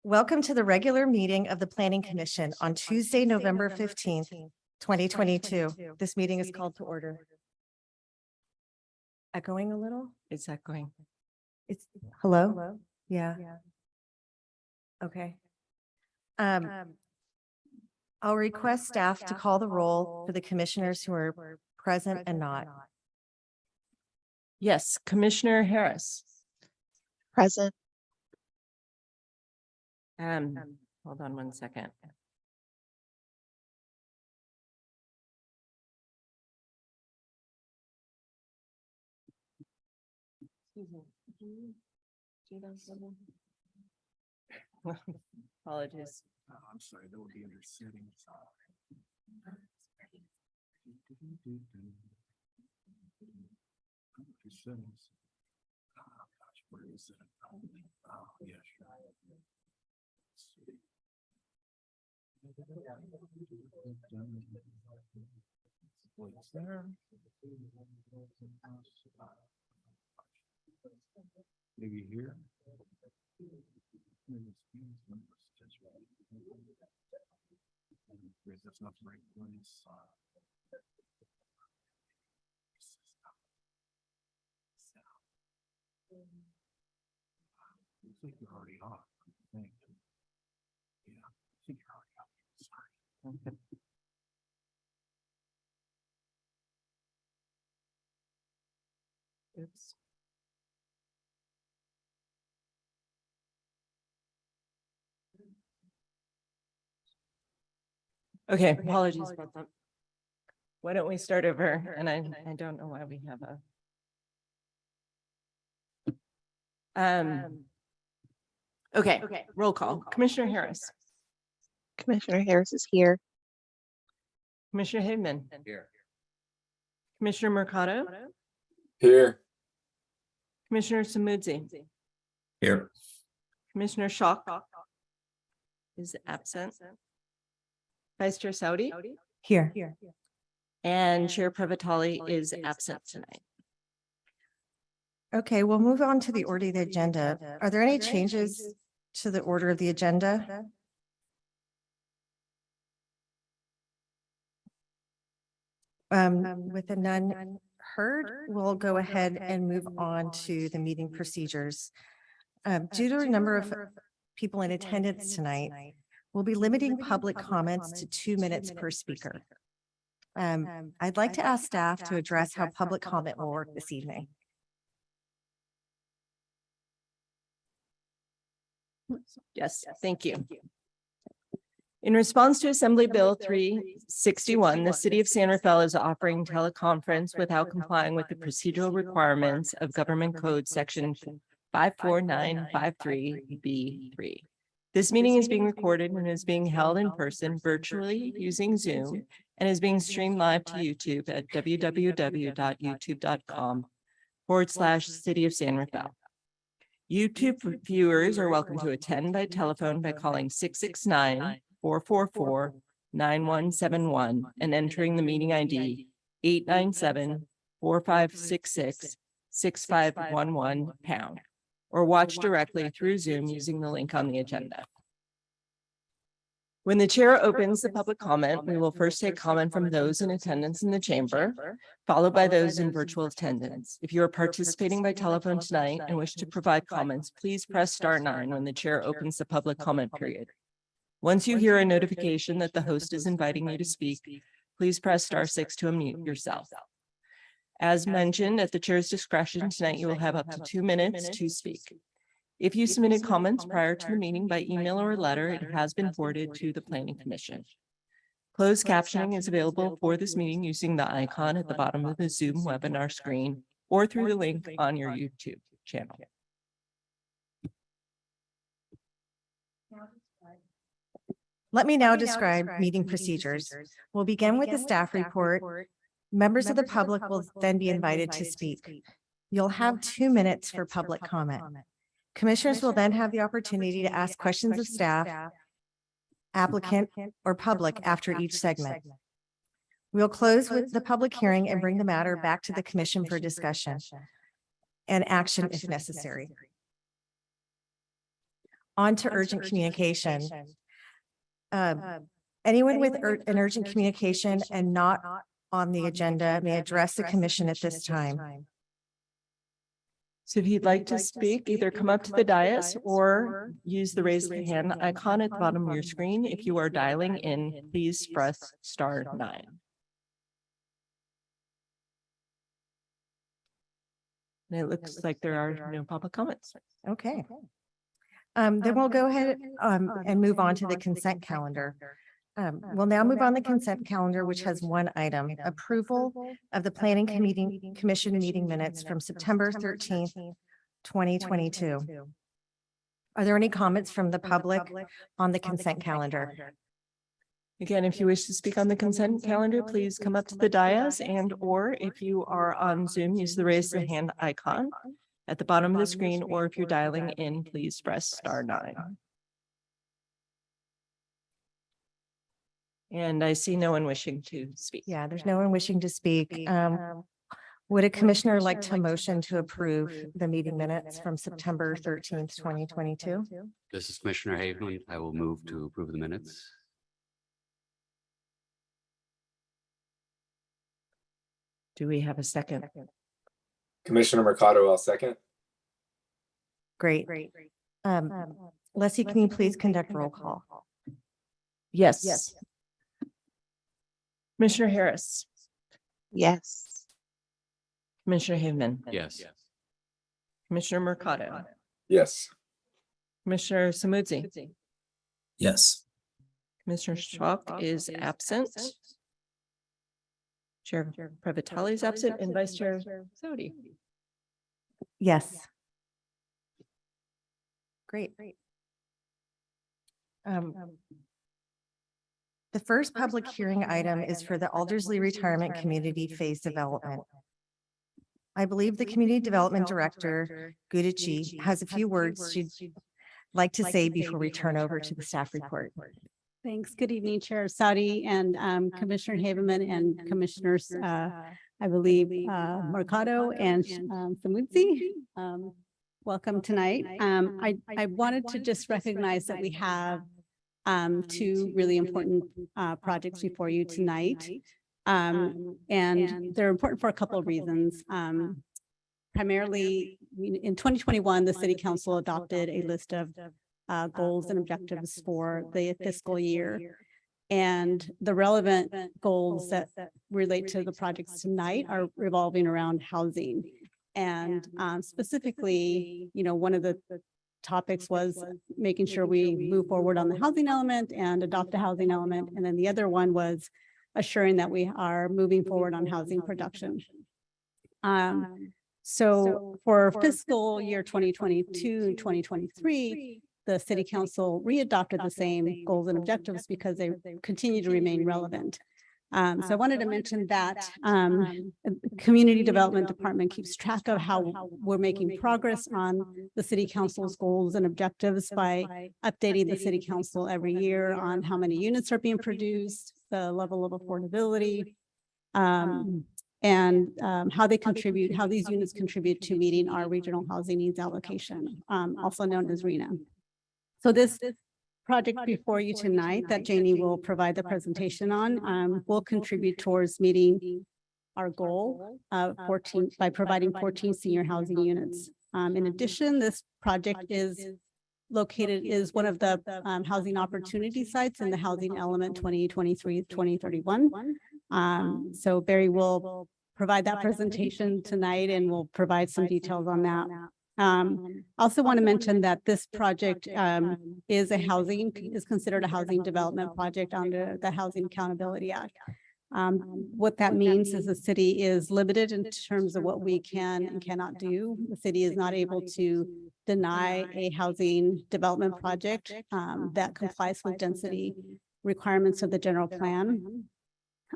Welcome to the regular meeting of the Planning Commission on Tuesday, November 15th, 2022. This meeting is called to order. Echoing a little? It's echoing. It's hello? Yeah. Okay. I'll request staff to call the roll for the commissioners who are present and not. Yes, Commissioner Harris. Present. Hold on one second. Apologies. I'm sorry, that would be under settings. Settings. Oh gosh, where is it? Oh, yeah, sure. Let's see. What's there? Maybe here. That's not the right place. Looks like you're already off, I think. Yeah, I think you're already off. Sorry. Okay. Oops. Okay, apologies about that. Why don't we start over? And I don't know why we have a. Okay, roll call. Commissioner Harris, Commissioner Harris is here. Commissioner Hickman, Here. Commissioner Mercado, Here. Commissioner Samudzi, Here. Commissioner Schock is absent. Vice Chair Saudi Here. and Chair Privatali is absent tonight. Okay, we'll move on to the order of the agenda. Are there any changes to the order of the agenda? With the none heard, we'll go ahead and move on to the meeting procedures. Due to a number of people in attendance tonight, we'll be limiting public comments to 2 minutes per speaker. I'd like to ask staff to address how public comment will work this evening. Yes, thank you. In response to Assembly Bill 361, the city of San Rafael is offering teleconference without complying with the procedural requirements of Government Code Section 54953B3. This meeting is being recorded and is being held in person virtually using Zoom and is being streamed live to YouTube at www.youtube.com/City of San Rafael. YouTube viewers are welcome to attend by telephone by calling 669-444-9171 and entering the meeting ID 897-4566-6511#, or watch directly through Zoom using the link on the agenda. When the chair opens the public comment, we will first take comment from those in attendance in the chamber, followed by those in virtual attendance. If you are participating by telephone tonight and wish to provide comments, please press *9 when the chair opens the public comment period. Once you hear a notification that the host is inviting you to speak, please press *6 to unmute yourself. As mentioned, at the chair's discretion, tonight you will have up to 2 minutes to speak. If you submitted comments prior to the meeting by email or letter, it has been forwarded to the Planning Commission. Closed captioning is available for this meeting using the icon at the bottom of the Zoom webinar screen or through the link on your YouTube channel. Let me now describe meeting procedures. We'll begin with the staff report. Members of the public will then be invited to speak. You'll have 2 minutes for public comment. Commissioners will then have the opportunity to ask questions of staff, applicant, or public after each segment. We'll close with the public hearing and bring the matter back to the commission for discussion and action if necessary. On to urgent communication. Anyone with an urgent communication and not on the agenda may address the commission at this time. So if you'd like to speak, either come up to the dais or use the raise the hand icon at the bottom of your screen. If you are dialing in, please press *9. And it looks like there are no public comments. Okay. Then we'll go ahead and move on to the consent calendar. We'll now move on the consent calendar, which has one item, approval of the planning commission meeting minutes from September 13th, 2022. Are there any comments from the public on the consent calendar? Again, if you wish to speak on the consent calendar, please come up to the dais and or if you are on Zoom, use the raise the hand icon at the bottom of the screen, or if you're dialing in, please press *9. And I see no one wishing to speak. Yeah, there's no one wishing to speak. Would a commissioner like to motion to approve the meeting minutes from September 13th, 2022? This is Commissioner Haveman. I will move to approve the minutes. Do we have a second? Commissioner Mercado, I'll second. Great. Leslie, can you please conduct roll call? Yes. Commissioner Harris, Yes. Commissioner Haveman, Yes. Commissioner Mercado, Yes. Commissioner Samudzi, Yes. Commissioner Schwalk is absent. Chair Previtali is absent and Vice Chair Sodi. Yes. Great. The first public hearing item is for the Aldersley Retirement Community Phase Development. I believe the Community Development Director, Gudici, has a few words she'd like to say before we turn over to the staff report. Thanks. Good evening, Chair Saudi and Commissioner Haveman and Commissioners, I believe, Mercado and Samudzi. Welcome tonight. I wanted to just recognize that we have two really important projects before you tonight. And they're important for a couple of reasons. Primarily, in 2021, the City Council adopted a list of goals and objectives for the fiscal year. And the relevant goals that relate to the projects tonight are revolving around housing. And specifically, one of the topics was making sure we move forward on the housing element and adopt a housing element. And then the other one was assuring that we are moving forward on housing production. So for fiscal year 2022, 2023, the City Council readopted the same goals and objectives because they continue to remain relevant. So I wanted to mention that Community Development Department keeps track of how we're making progress on the City Council's goals and objectives by updating the City Council every year on how many units are being produced, the level of affordability, and how these units contribute to meeting our regional housing needs allocation, also known as RHNA. So this project before you tonight that Janie will provide the presentation on will contribute towards meeting our goal of 14 by providing 14 senior housing units. In addition, this project is one of the housing opportunity sites in the housing element 2023-2031. So Barry will provide that presentation tonight and we'll provide some details on that. Also want to mention that this project is considered a housing development project under the Housing Accountability Act. What that means is the city is limited in terms of what we can and cannot do. The city is not able to deny a housing development project that complies with density requirements of the general plan,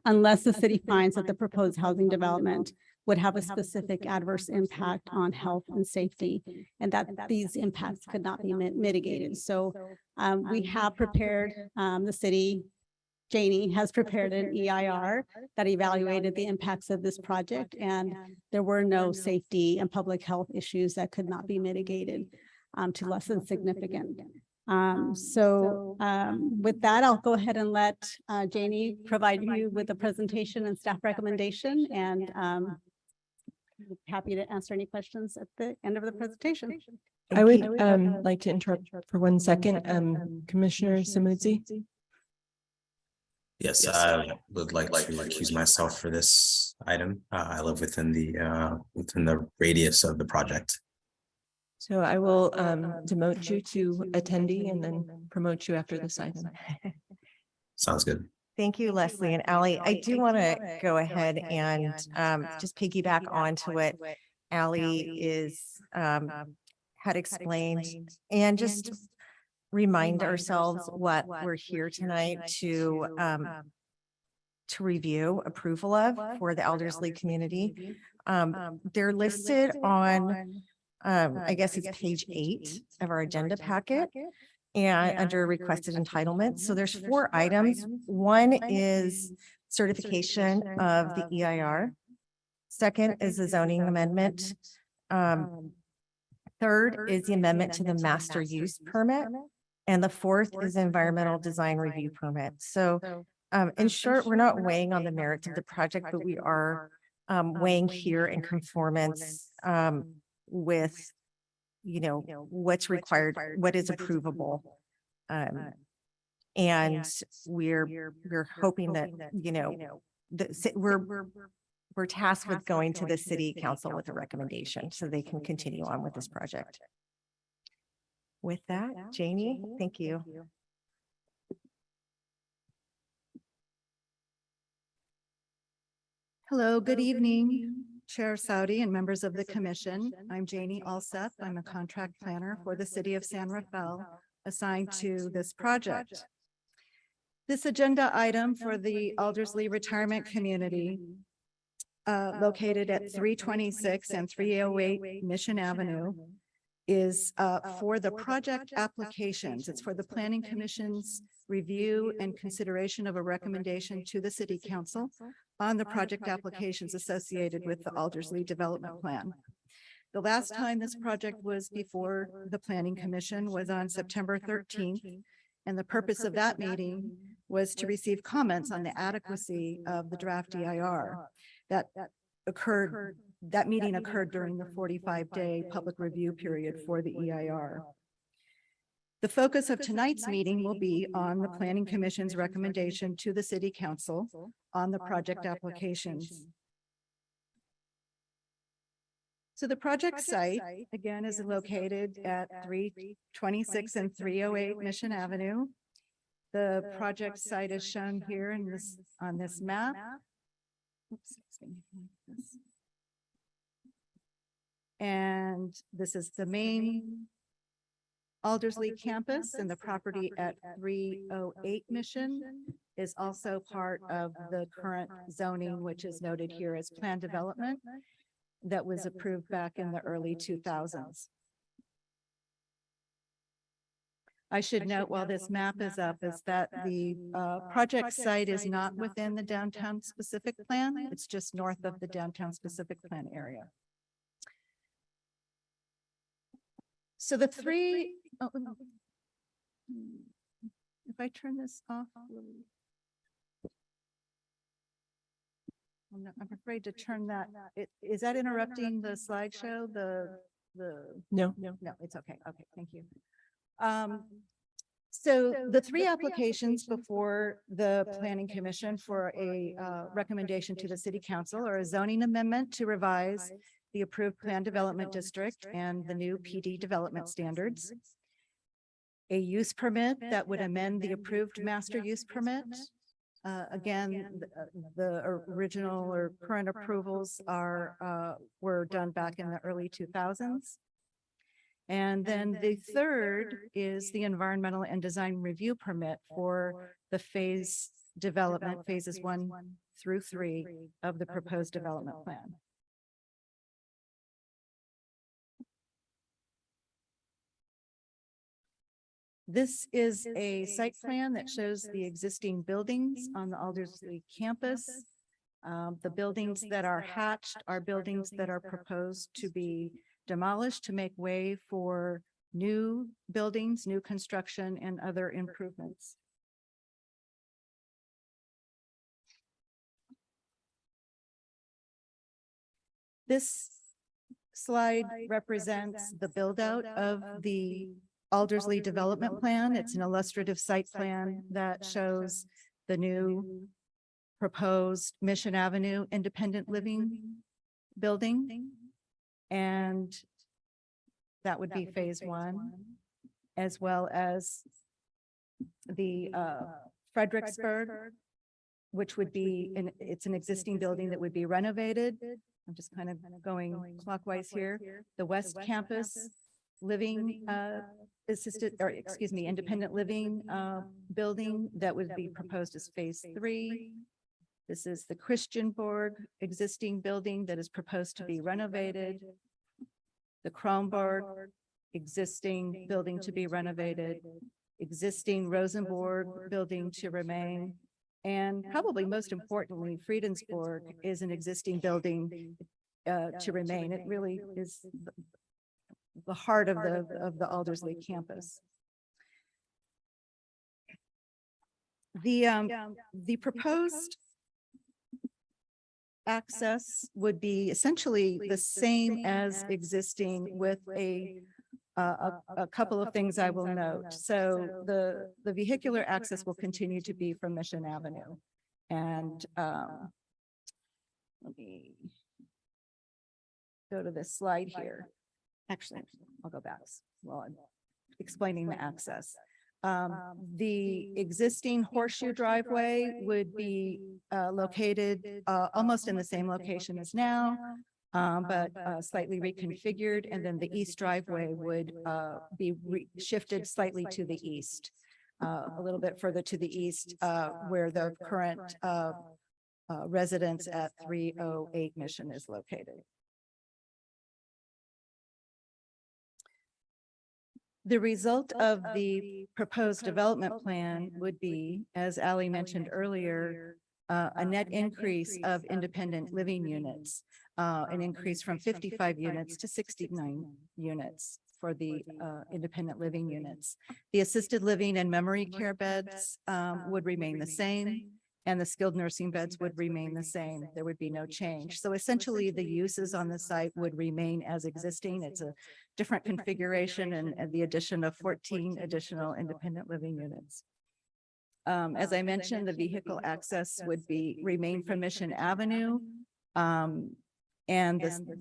unless the city finds that the proposed housing development would have a specific adverse impact on health and safety, and that these impacts could not be mitigated. So we have prepared, the city, Janie has prepared an EIR that evaluated the impacts of this project, and there were no safety and public health issues that could not be mitigated to less than significant. With that, I'll go ahead and let Janie provide you with a presentation and staff recommendation, and happy to answer any questions at the end of the presentation. I would like to interrupt for 1 second. Commissioner Samudzi? Yes, I would like to recuse myself for this item. I live within the radius of the project. So I will demote you to attendee and then promote you after this item. Sounds good. Thank you, Leslie and Ally. I do want to go ahead and just piggyback onto what Ally had explained, and just remind ourselves what we're here tonight to review approval of for the Elderslie community. They're listed on, I guess it's page 8 of our agenda packet, and under requested entitlements. So there's 4 items. One is certification of the EIR. Second is the zoning amendment. Third is the amendment to the master use permit. And the fourth is environmental design review permit. So in short, we're not weighing on the merits of the project, but we are weighing here in conformance with, what's required, what is approvable. And we're hoping that, we're tasked with going to the city council with a recommendation so they can continue on with this project. With that, Janie, thank you. Hello, good evening, Chair Saudi and members of the commission. I'm Janie Alsep. I'm a contract planner for the city of San Rafael assigned to this project. This agenda item for the Elderslie Retirement Community located at 326 and 308 Mission Avenue is for the project applications. It's for the Planning Commission's review and consideration of a recommendation to the City Council on the project applications associated with the Elderslie Development Plan. The last time this project was before the Planning Commission was on September 13th, and the purpose of that meeting was to receive comments on the adequacy of the draft EIR. That meeting occurred during the 45-day public review period for the EIR. The focus of tonight's meeting will be on the Planning Commission's recommendation to the City Council on the project applications. So the project site, again, is located at 326 and 308 Mission Avenue. The project site is shown here on this map. Oops, excuse me. And this is the main Elderslie campus, and the property at 308 Mission is also part of the current zoning, which is noted here as planned development that was approved back in the early 2000s. I should note while this map is up is that the project site is not within the downtown specific plan. It's just north of the downtown specific plan area. So the three, if I turn this off, I'm afraid to turn that. Is that interrupting the slideshow? No. No, it's okay. Okay, thank you. So the 3 applications before the Planning Commission for a recommendation to the City Council are a zoning amendment to revise the approved plan development district and the new PD development standards, a use permit that would amend the approved master use permit. Again, the original or current approvals were done back in the early 2000s. And then the third is the environmental and design review permit for the phase development, phases 1 through 3 of the proposed development plan. This is a site plan that shows the existing buildings on the Elderslie campus. The buildings that are hatched are buildings that are proposed to be demolished to make way for new buildings, new construction, and other improvements. This slide represents the build out of the Aldersley Development Plan. It's an illustrative site plan that shows the new proposed Mission Avenue Independent Living building. And that would be phase one, as well as the Fredericksburg, which would be, it's an existing building that would be renovated. I'm just kind of going clockwise here. The West Campus Living Independent Living building that would be proposed as phase three. This is the Christianborg existing building that is proposed to be renovated. The Kronborg existing building to be renovated, existing Rosenborg building to remain. And probably most importantly, Friedensborg is an existing building to remain. It really is the heart of the Aldersley campus. The proposed access would be essentially the same as existing with a couple of things I will note. So the vehicular access will continue to be from Mission Avenue. And let me go to this slide here. Actually, I'll go back while I'm explaining the access. The existing horseshoe driveway would be located almost in the same location as now, but slightly reconfigured, and then the east driveway would be shifted slightly to the east, a little bit further to the east, where the current residence at 308 Mission is located. The result of the proposed development plan would be, as Ally mentioned earlier, a net increase of independent living units, an increase from 55 units to 69 units for the independent living units. The assisted living and memory care beds would remain the same, and the skilled nursing beds would remain the same. There would be no change. So essentially, the uses on the site would remain as existing. It's a different configuration and the addition of 14 additional independent living units. As I mentioned, the vehicle access would remain from Mission Avenue. And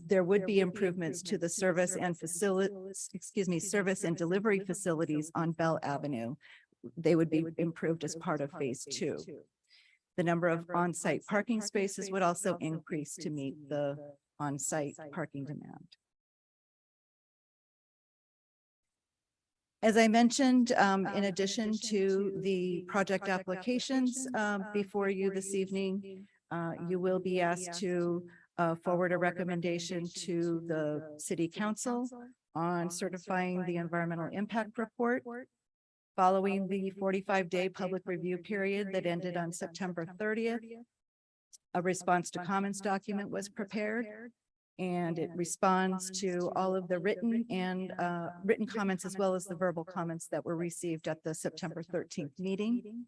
there would be improvements to the service and service and delivery facilities on Bell Avenue. They would be improved as part of phase two. The number of on-site parking spaces would also increase to meet the on-site parking demand. As I mentioned, in addition to the project applications before you this evening, you will be asked to forward a recommendation to the City Council on certifying the environmental impact report. Following the 45-day public review period that ended on September 30th, a response to comments document was prepared, and it responds to all of the written comments as well as the verbal comments that were received at the September 13th meeting.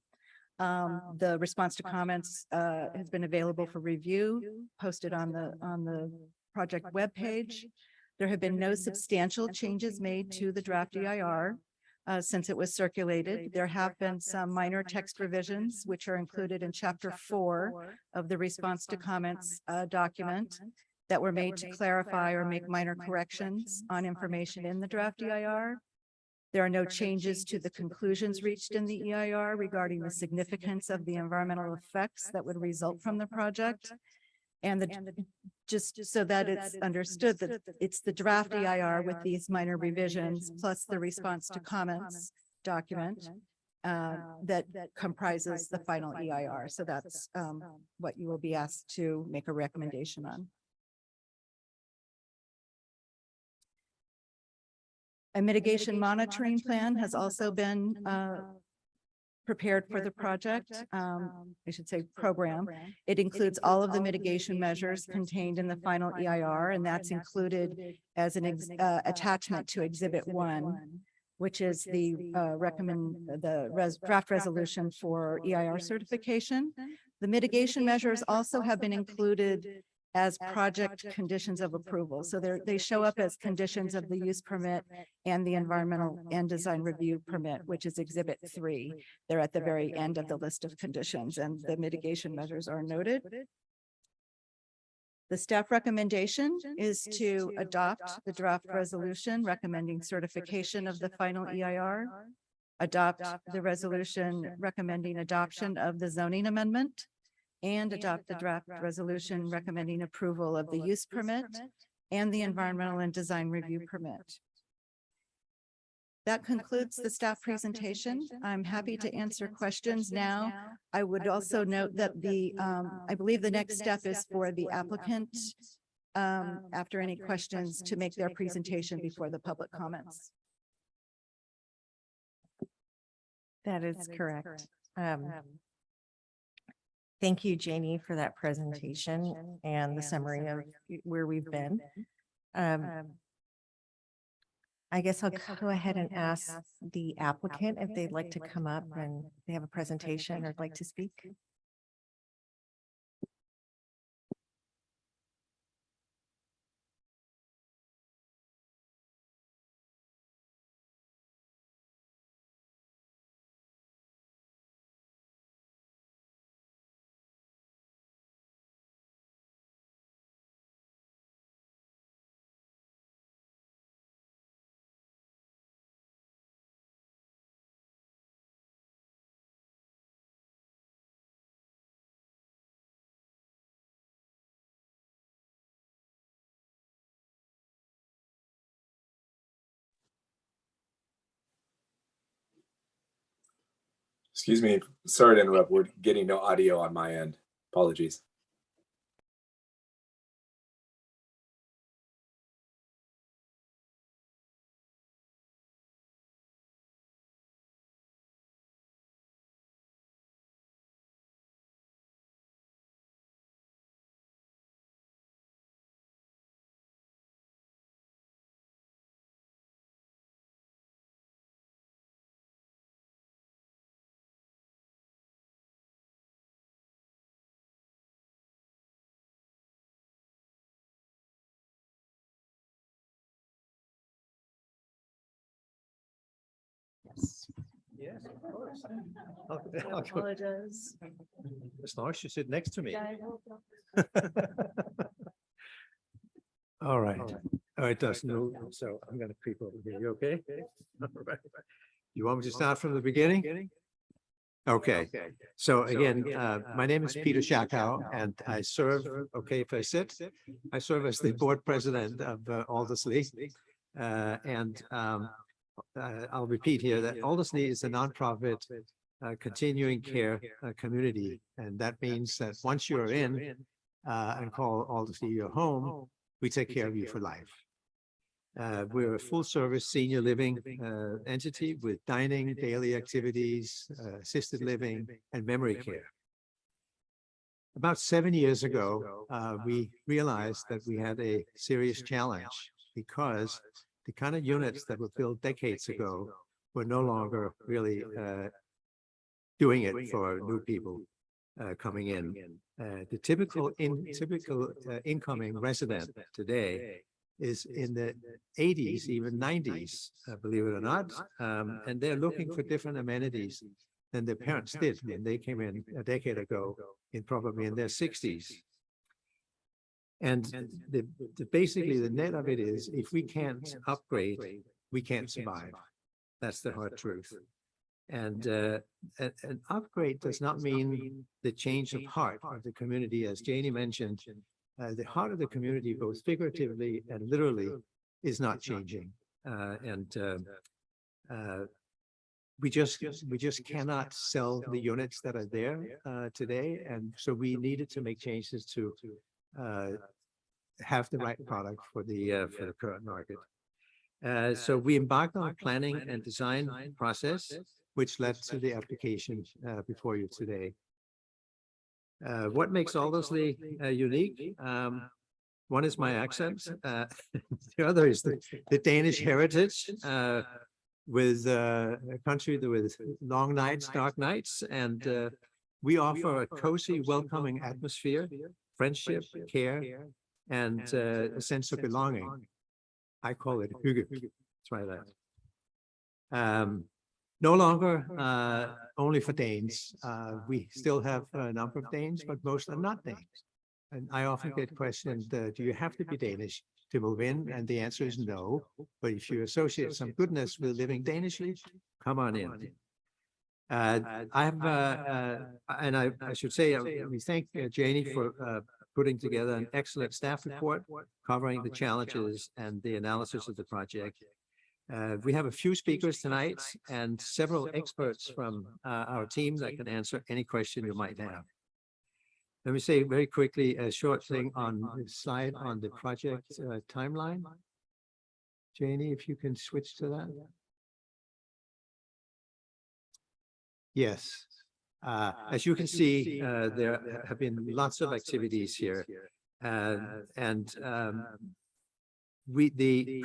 The response to comments has been available for review, posted on the project webpage. There have been no substantial changes made to the draft EIR. Since it was circulated. There have been some minor text revisions, which are included in Chapter 4 of the response to comments document that were made to clarify or make minor corrections on information in the draft EIR. There are no changes to the conclusions reached in the EIR regarding the significance of the environmental effects that would result from the project. And just so that it's understood that it's the draft EIR with these minor revisions plus the response to comments document that comprises the final EIR. So that's what you will be asked to make a recommendation on. A mitigation monitoring plan has also been prepared for the project, I should say program. It includes all of the mitigation measures contained in the final EIR, and that's included as an attachment to Exhibit 1. which is the draft resolution for EIR certification. The mitigation measures also have been included as project conditions of approval. So they show up as conditions of the use permit and the environmental and design review permit, which is Exhibit 3. They're at the very end of the list of conditions, and the mitigation measures are noted. The staff recommendation is to adopt the draft resolution recommending certification of the final EIR, adopt the resolution recommending adoption of the zoning amendment, and adopt the draft resolution recommending approval of the use permit and the environmental and design review permit. That concludes the staff presentation. I'm happy to answer questions now. I would also note that I believe the next step is for the applicant, after any questions, to make their presentation before the public comments. That is correct. Thank you, Janie, for that presentation and the summary of where we've been. I guess I'll go ahead and ask the applicant if they'd like to come up and they have a presentation or like to speak. Excuse me, sorry to interrupt. We're getting no audio on my end. Apologies. Yes, of course. I'll Apologize. As long as you sit next to me. All right. Oh, it does move. So I'm going to creep over here. You okay? All right. You want me to start from the beginning? Okay. So again, my name is Peter Schakow and I serve, okay, if I sit, I serve as the board president of Aldersley. I'll repeat here that Aldersley is a nonprofit continuing care community. And that means that once you're in and call Aldersley your home, we take care of you for life. We're a full service senior living entity with dining, daily activities, assisted living, and memory care. About 7 years ago, we realized that we had a serious challenge because the kind of units that were built decades ago were no longer really doing it for new people coming in. The typical incoming resident today is in the 80s, even 90s, believe it or not, and they're looking for different amenities than their parents did when they came in a decade ago, probably in their 60s. And basically the net of it is, if we can't upgrade, we can't survive. That's the hard truth. And an upgrade does not mean the change of heart of the community. As Janie mentioned, the heart of the community, both figuratively and literally, is not changing. We just cannot sell the units that are there today. And so we needed to make changes to have the right product for the current market. So we embarked on a planning and design process, which led to the application before you today. What makes Aldersley unique? One is my accent. The other is the Danish heritage. with a country with long nights, dark nights, and we offer a cozy, welcoming atmosphere, friendship, care, and a sense of belonging. I call it hygge. Try that. No longer only for Danes. We still have a number of Danes, but most are not Danes. And I often get questioned, do you have to be Danish to move in? And the answer is no. But if you associate some goodness with living Danishly, come on in. I should say, we thank Janie for putting together an excellent staff report covering the challenges and the analysis of the project. We have a few speakers tonight and several experts from our team that can answer any question you might have. Let me say very quickly a short thing on the slide on the project timeline. Janie, if you can switch to that. Yes. As you can see, there have been lots of activities here. The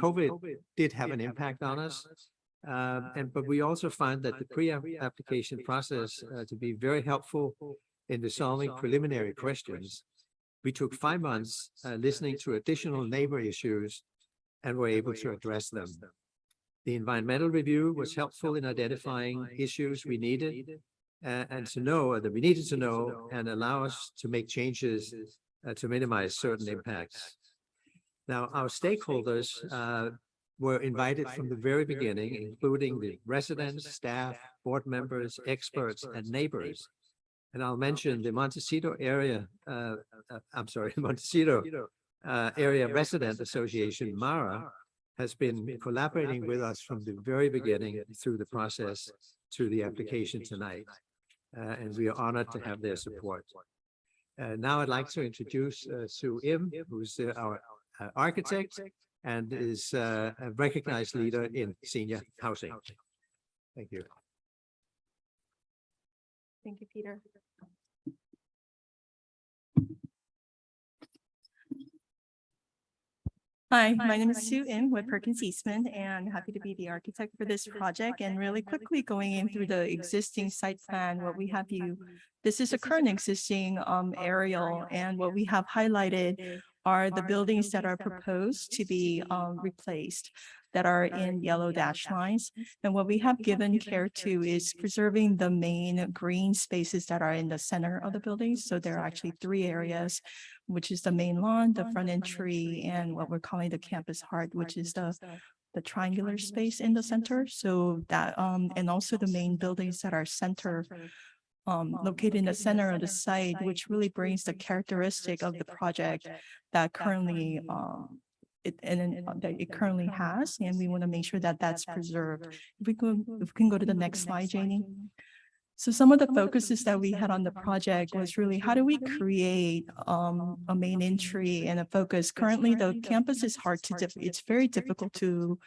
COVID did have an impact on us. But we also find that the pre-application process to be very helpful in resolving preliminary questions. We took 5 months listening to additional neighbor issues and were able to address them. The environmental review was helpful in identifying issues we needed and to know that we needed to know and allow us to make changes to minimize certain impacts. Now, our stakeholders were invited from the very beginning, including the residents, staff, board members, experts, and neighbors. And I'll mention the Montecito Area, Montecito Area Resident Association, MARA, has been collaborating with us from the very beginning through the process to the application tonight. And we are honored to have their support. Now I'd like to introduce Sue Im, who's our architect and is a recognized leader in senior housing. Thank you. Thank you, Peter. Hi, my name is Sue Im with Perkins Eastman, and happy to be the architect for this project. And really quickly going in through the existing site plan, what we have this is a current existing aerial, and what we have highlighted are the buildings that are proposed to be replaced that are in yellow dash lines. And what we have given care to is preserving the main green spaces that are in the center of the building. So there are actually 3 areas, which is the main lawn, the front entry, and what we're calling the campus heart, which is the triangular space in the center. So that, and also the main buildings that are located in the center of the site, which really brings the characteristic of the project that currently it currently has, and we want to make sure that that's preserved. If we can go to the next slide, Janie. So some of the focuses that we had on the project was really how do we create a main entry and a focus. Currently, the campus is it's very difficult to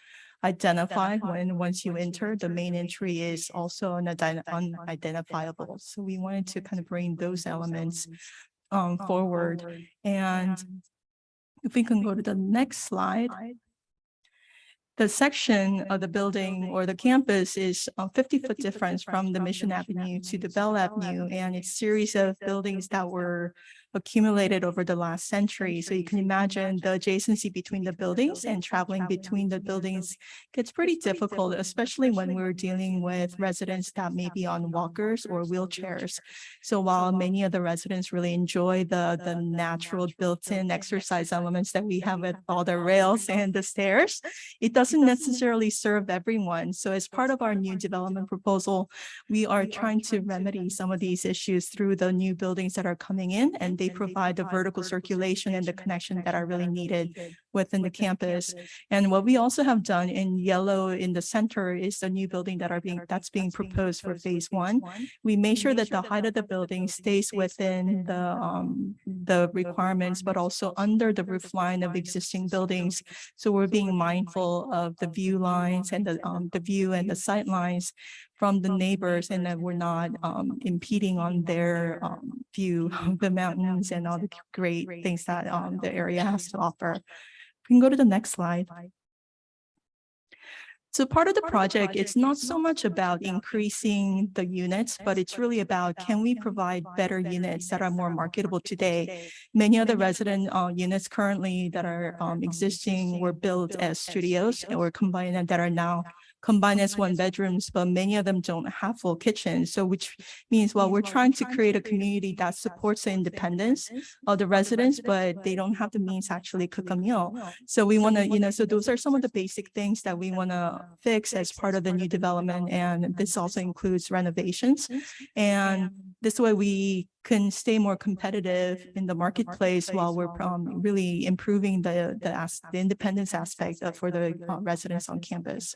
identify once you enter. The main entry is also unidentifiable. So we wanted to kind of bring those elements forward. And if we can go to the next slide. The section of the building or the campus is a 50-foot difference from the Mission Avenue to the Bell Avenue, and it's a series of buildings that were accumulated over the last century. So you can imagine the adjacency between the buildings and traveling between the buildings gets pretty difficult, especially when we're dealing with residents that may be on walkers or wheelchairs. So while many of the residents really enjoy the natural built-in exercise elements that we have with all the rails and the stairs, it doesn't necessarily serve everyone. So as part of our new development proposal, we are trying to remedy some of these issues through the new buildings that are coming in, and they provide the vertical circulation and the connection that are really needed within the campus. And what we also have done in yellow in the center is the new building that's being proposed for phase 1. We made sure that the height of the building stays within the requirements, but also under the roof line of existing buildings. So we're being mindful of the view lines and the view and the sight lines from the neighbors, and that we're not impeding on their view of the mountains and all the great things that the area has to offer. We can go to the next slide. So part of the project, it's not so much about increasing the units, but it's really about, can we provide better units that are more marketable today? Many of the resident units currently that are existing were built as studios or combined and that are now combined as one bedrooms, but many of them don't have full kitchens. So which means, well, we're trying to create a community that supports the independence of the residents, but they don't have the means to actually cook a meal. So we want to, so those are some of the basic things that we want to fix as part of the new development. And this also includes renovations. And this way we can stay more competitive in the marketplace while we're really improving the independence aspect for the residents on campus.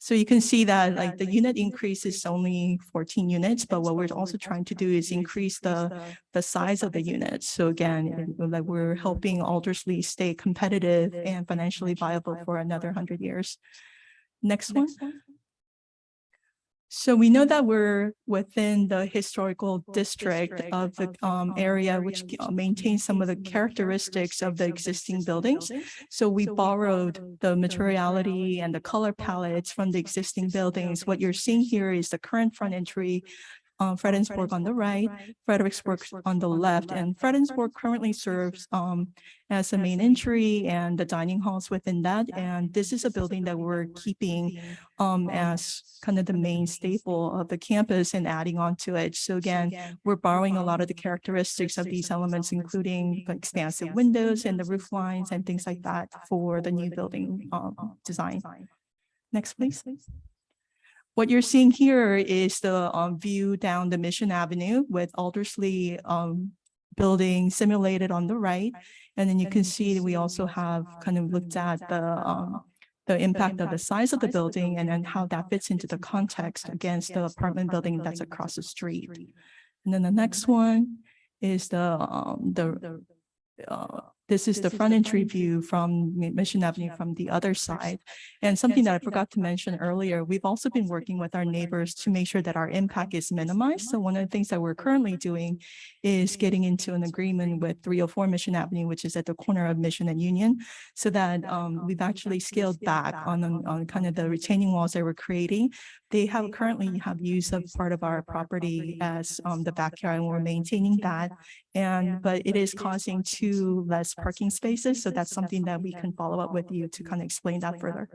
So you can see that like the unit increase is only 14 units, but what we're also trying to do is increase the size of the units. So again, like we're helping Aldersley stay competitive and financially viable for another 100 years. Next one. So we know that we're within the historical district of the area, which maintains some of the characteristics of the existing buildings. So we borrowed the materiality and the color palettes from the existing buildings. What you're seeing here is the current front entry, Fredensborg on the right, Fredericksburg on the left, and Fredensborg currently serves as a main entry and the dining halls within that. And this is a building that we're keeping as kind of the main staple of the campus and adding on to it. So again, we're borrowing a lot of the characteristics of these elements, including the expansive windows and the roof lines and things like that for the new building design. Next, please. What you're seeing here is the view down the Mission Avenue with Aldersley building simulated on the right. And then you can see that we also have kind of looked at the impact of the size of the building and then how that fits into the context against the apartment building that's across the street. And then the next one is this is the front entry view from Mission Avenue from the other side. And something that I forgot to mention earlier, we've also been working with our neighbors to make sure that our impact is minimized. So one of the things that we're currently doing is getting into an agreement with 304 Mission Avenue, which is at the corner of Mission and Union, so that we've actually scaled back on kind of the retaining walls that we're creating. They currently have use of part of our property as the backyard, and we're maintaining that. But it is causing 2 less parking spaces. So that's something that we can follow up with you to kind of explain that further.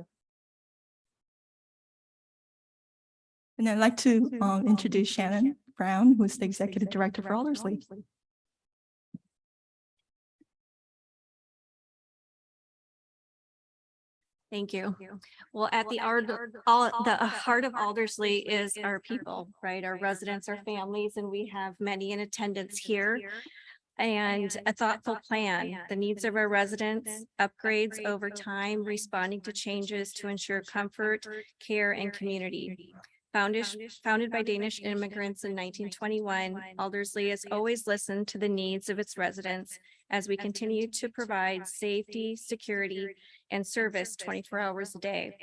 And I'd like to introduce Shannon Brown, who is the Executive Director for Aldersley. Thank you. Well, at the heart of Aldersley is our people, right? Our residents, our families, and we have many in attendance here. And a thoughtful plan, the needs of our residents, upgrades over time, responding to changes to ensure comfort, care, and community. Founded by Danish immigrants in 1921, Aldersley has always listened to the needs of its residents as we continue to provide safety, security, and service 24 hours a day.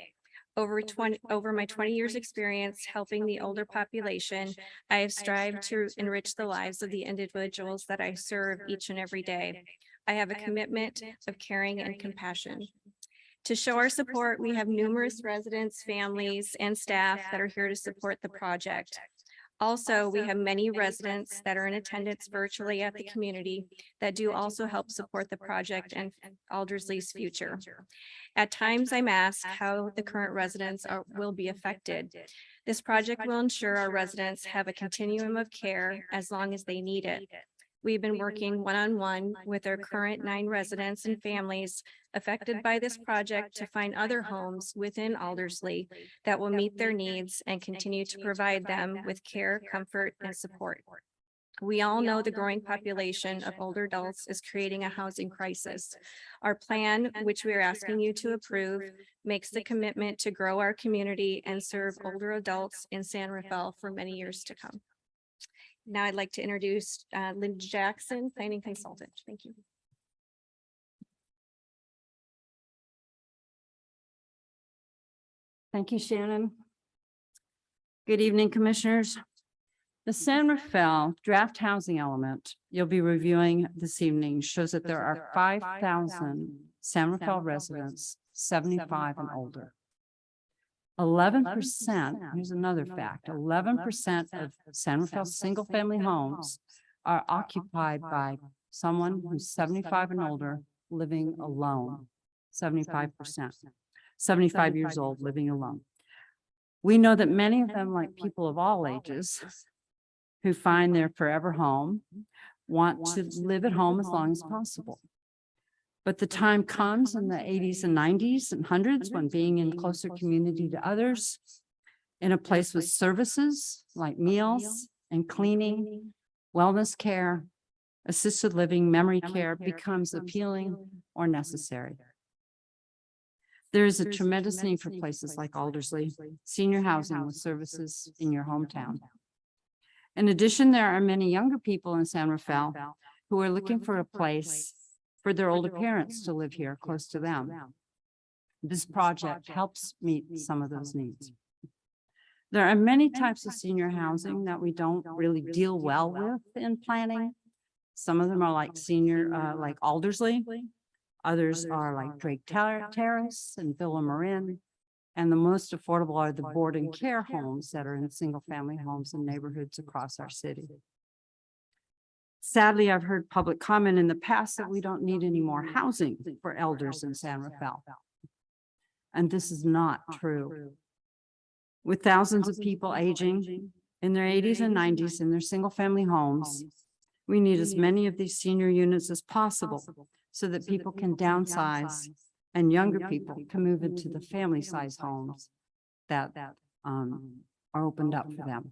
Over my 20 years experience helping the older population, I have strived to enrich the lives of the individuals that I serve each and every day. I have a commitment of caring and compassion. To show our support, we have numerous residents, families, and staff that are here to support the project. Also, we have many residents that are in attendance virtually at the community that do also help support the project and Aldersley's future. At times, I'm asked how the current residents will be affected. This project will ensure our residents have a continuum of care as long as they need it. We've been working one-on-one with our current 9 residents and families affected by this project to find other homes within Aldersley that will meet their needs and continue to provide them with care, comfort, and support. We all know the growing population of older adults is creating a housing crisis. Our plan, which we are asking you to approve, makes the commitment to grow our community and serve older adults in San Rafael for many years to come. Now I'd like to introduce Linda Jackson, planning consultant. Thank you. Thank you, Shannon. Good evening, commissioners. The San Rafael draft housing element you'll be reviewing this evening shows that there are 5,000 San Rafael residents 75 and older. 11%, here's another fact, 11% of San Rafael single-family homes are occupied by someone who's 75 and older, living alone. 75%, 75 years old, living alone. We know that many of them, like people of all ages, who find their forever home, want to live at home as long as possible. But the time comes in the 80s and 90s and hundreds when being in closer community to others, in a place with services like meals and cleaning, wellness care, assisted living, memory care becomes appealing or necessary. There is a tremendous need for places like Aldersley, senior housing with services in your hometown. In addition, there are many younger people in San Rafael who are looking for a place for their older parents to live here close to them. This project helps meet some of those needs. There are many types of senior housing that we don't really deal well with in planning. Some of them are like like Aldersley. Others are like Drake Terrace and Villa Marin. And the most affordable are the board and care homes that are in single-family homes in neighborhoods across our city. Sadly, I've heard public comment in the past that we don't need any more housing for elders in San Rafael. And this is not true. With thousands of people aging in their 80s and 90s in their single-family homes, we need as many of these senior units as possible so that people can downsize and younger people can move into the family-size homes that are opened up for them.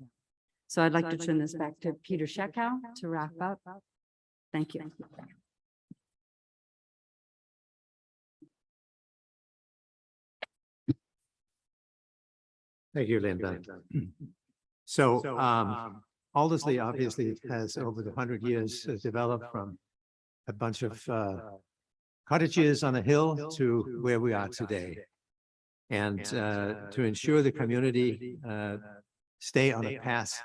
So I'd like to turn this back to Peter Scheckow to wrap up. Thank you. Thank you, Linda. So Aldersley obviously has over the 100 years developed from a bunch of cottages on a hill to where we are today. And to ensure the community stay on a path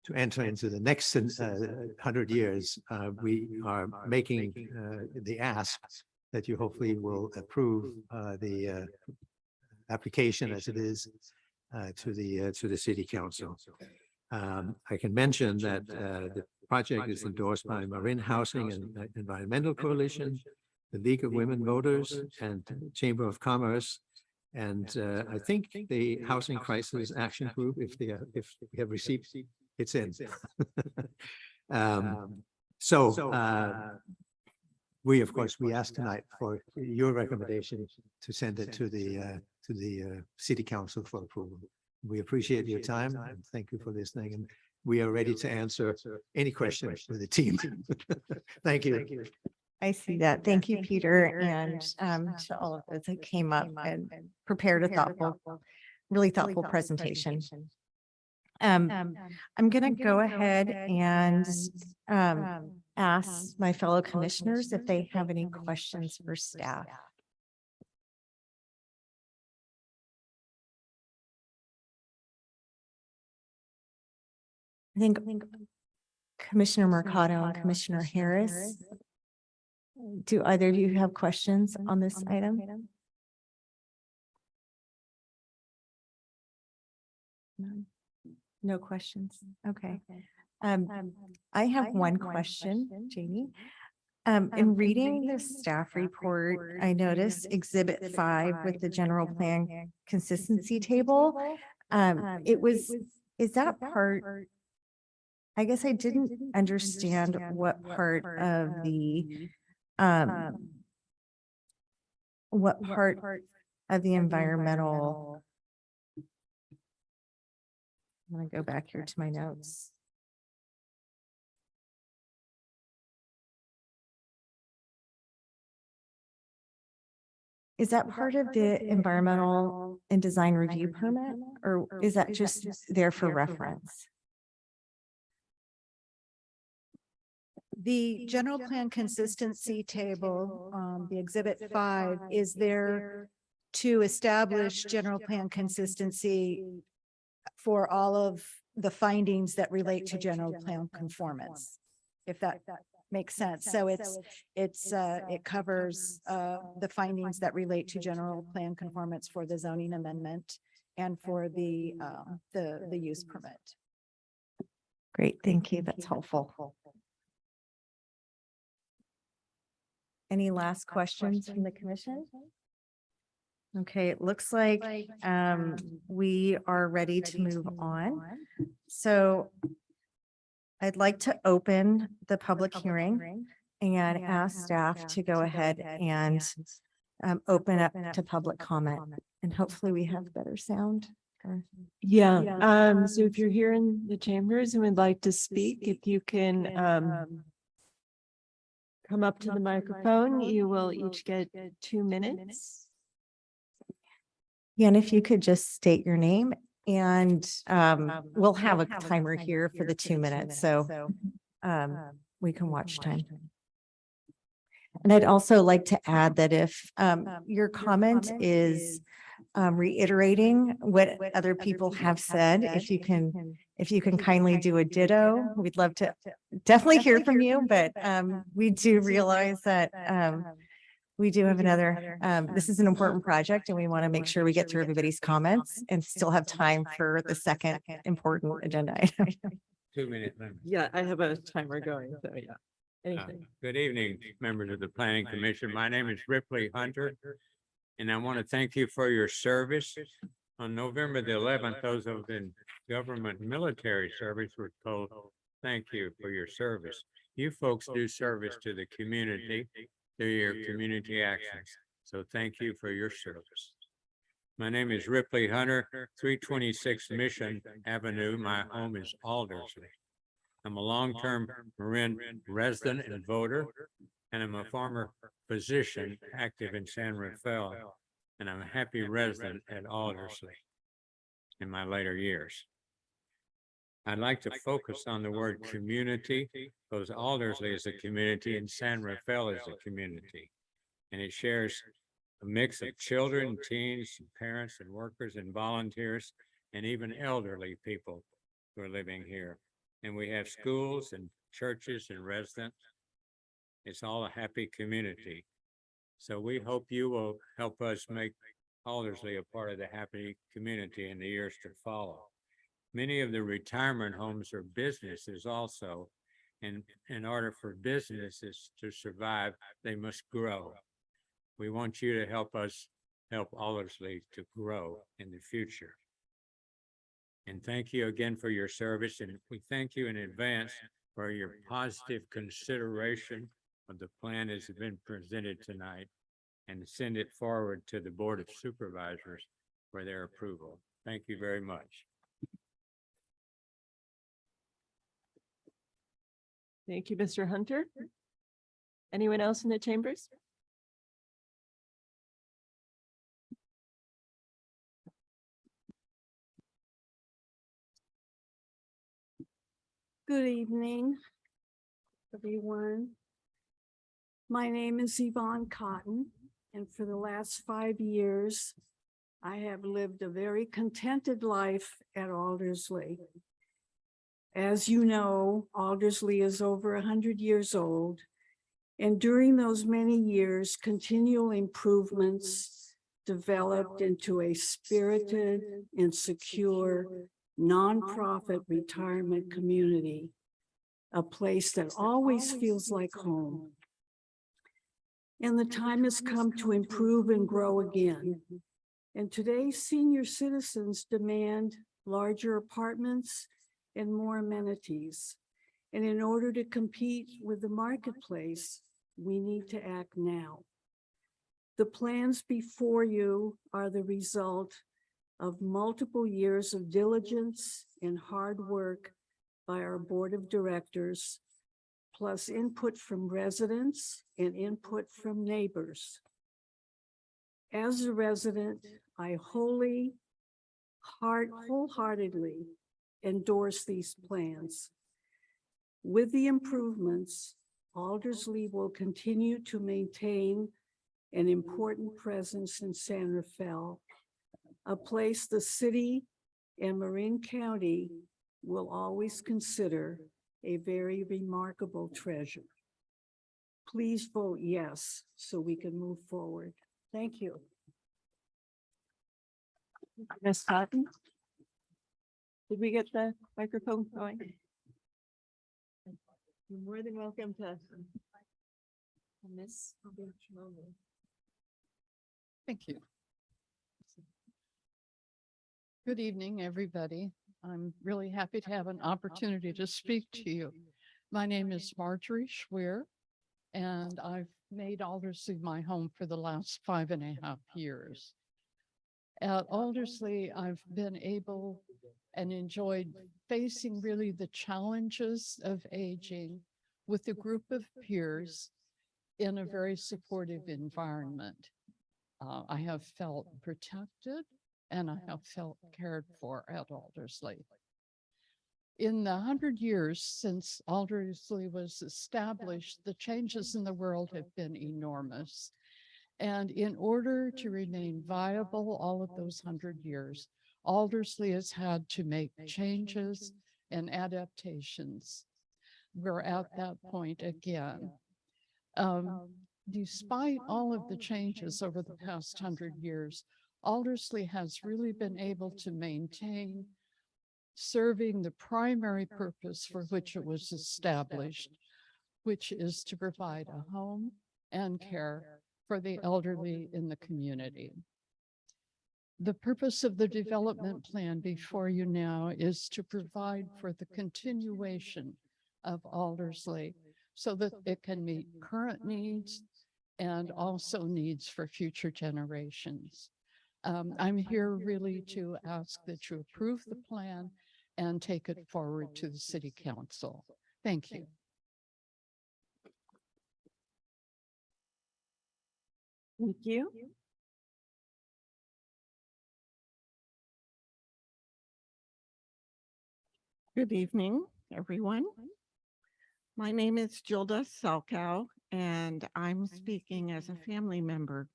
to enter into the next 100 years, we are making the ask that you hopefully will approve the application as it is to the city council. I can mention that the project is endorsed by Marin Housing and Environmental Coalition, the League of Women Voters, and Chamber of Commerce. And I think the Housing Crisis Action Group, if we have received, it's in. We, of course, we ask tonight for your recommendation to send it to the city council for approval. We appreciate your time and thank you for listening. And we are ready to answer any questions with the team. Thank you. I see that. Thank you, Peter, and to all of those that came up and prepared a really thoughtful presentation. I'm going to go ahead and ask my fellow commissioners if they have any questions for staff. I think Commissioner Mercado and Commissioner Harris. Do either of you have questions on this item? None. No questions. Okay. I have one question, Jamie. In reading the staff report, I noticed Exhibit 5 with the general plan consistency table. Is that part? I guess I didn't understand what part of the environmental. I'm going to go back here to my notes. Is that part of the environmental and design review permit, or is that just there for reference? The general plan consistency table, the Exhibit 5, is there to establish general plan consistency for all of the findings that relate to general plan conformance, if that makes sense. So it covers the findings that relate to general plan conformance for the zoning amendment and for the use permit. Great, thank you. That's helpful. Any last questions from the commission? Okay, it looks like we are ready to move on. So I'd like to open the public hearing and ask staff to go ahead and open up to public comment. And hopefully we have better sound. Yeah, so if you're here in the chambers and would like to speak, if you can come up to the microphone, you will each get 2 minutes. Yeah, and if you could just state your name and we'll have a timer here for the 2 minutes, so we can watch time. And I'd also like to add that if your comment is reiterating what other people have said, if you can kindly do a ditto, we'd love to definitely hear from you, but we do realize that we do have another, this is an important project and we want to make sure we get through everybody's comments and still have time for the second important agenda item. 2 minute limit. Yeah, I have a timer going, so yeah. Anything. Good evening, members of the Planning Commission. My name is Ripley Hunter, and I want to thank you for your service. On November the 11th, those who have been government military service were told, thank you for your service. You folks do service to the community through your community actions. So thank you for your service. My name is Ripley Hunter, 326 Mission Avenue. My home is Aldersley. I'm a long-term Marin resident and voter, and I'm a former physician active in San Rafael, and I'm a happy resident at Aldersley in my later years. I'd like to focus on the word community, because Aldersley is a community and San Rafael is a community. And it shares a mix of children, teens, parents, and workers and volunteers, and even elderly people who are living here. And we have schools and churches and residents. It's all a happy community. So we hope you will help us make Aldersley a part of the happy community in the years to follow. Many of the retirement homes are businesses also, and in order for businesses to survive, they must grow. We want you to help us help Aldersley to grow in the future. And thank you again for your service, and we thank you in advance for your positive consideration of the plan as it's been presented tonight, and send it forward to the Board of Supervisors for their approval. Thank you very much. Thank you, Mr. Hunter. Anyone else in the chambers? Good evening, everyone. My name is Yvonne Cotton, and for the last 5 years, I have lived a very contented life at Aldersley. As you know, Aldersley is over 100 years old, and during those many years, continual improvements developed into a spirited and secure nonprofit retirement community, a place that always feels like home. And the time has come to improve and grow again. And today's senior citizens demand larger apartments and more amenities. And in order to compete with the marketplace, we need to act now. The plans before you are the result of multiple years of diligence and hard work by our board of directors, plus input from residents and input from neighbors. As a resident, I wholeheartedly endorse these plans. With the improvements, Aldersley will continue to maintain an important presence in San Rafael, a place the city and Marin County will always consider a very remarkable treasure. Please vote yes so we can move forward. Thank you. Ms. Cotton? Did we get the microphone going? You're more than welcome to. Miss. Thank you. Good evening, everybody. I'm really happy to have an opportunity to speak to you. My name is Marjorie Schwer, and I've made Aldersley my home for the last 5.5 years. At Aldersley, I've been able and enjoyed facing really the challenges of aging with a group of peers in a very supportive environment. I have felt protected and I have felt cared for at Aldersley. In the 100 years since Aldersley was established, the changes in the world have been enormous. And in order to remain viable all of those 100 years, Aldersley has had to make changes and adaptations. We're at that point again. Despite all of the changes over the past 100 years, Aldersley has really been able to maintain serving the primary purpose for which it was established, which is to provide a home and care for the elderly in the community. The purpose of the development plan before you now is to provide for the continuation of Aldersley so that it can meet current needs and also needs for future generations. I'm here really to ask that you approve the plan and take it forward to the City Council. Thank you. Thank you. Good evening, everyone. My name is Gilda Salkow, and I'm speaking as a family member.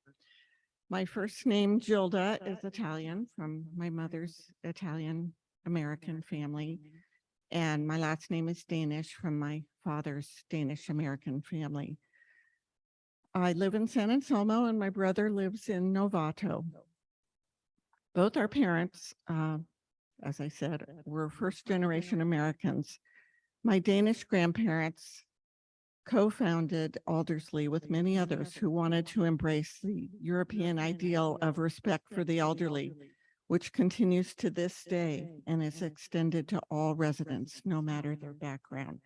My first name, Gilda, is Italian from my mother's Italian American family, and my last name is Danish from my father's Danish American family. I live in San Anselmo, and my brother lives in Novato. Both our parents, as I said, were first-generation Americans. My Danish grandparents co-founded Aldersley with many others who wanted to embrace the European ideal of respect for the elderly, which continues to this day and is extended to all residents, no matter their background.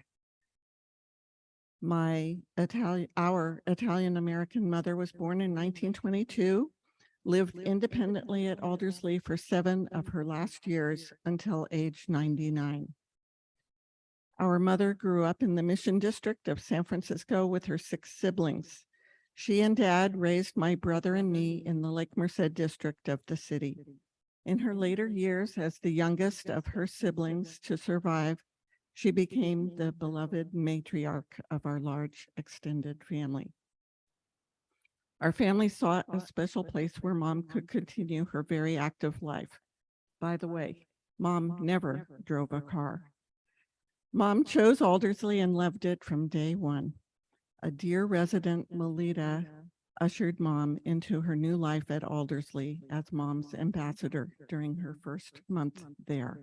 Our Italian-American mother was born in 1922, lived independently at Aldersley for 7 of her last years until age 99. Our mother grew up in the Mission District of San Francisco with her 6 siblings. She and Dad raised my brother and me in the Lake Merced district of the city. In her later years, as the youngest of her siblings to survive, she became the beloved matriarch of our large extended family. Our family sought a special place where Mom could continue her very active life. By the way, Mom never drove a car. Mom chose Aldersley and loved it from day one. A dear resident, Melita, ushered Mom into her new life at Aldersley as Mom's ambassador during her first month there.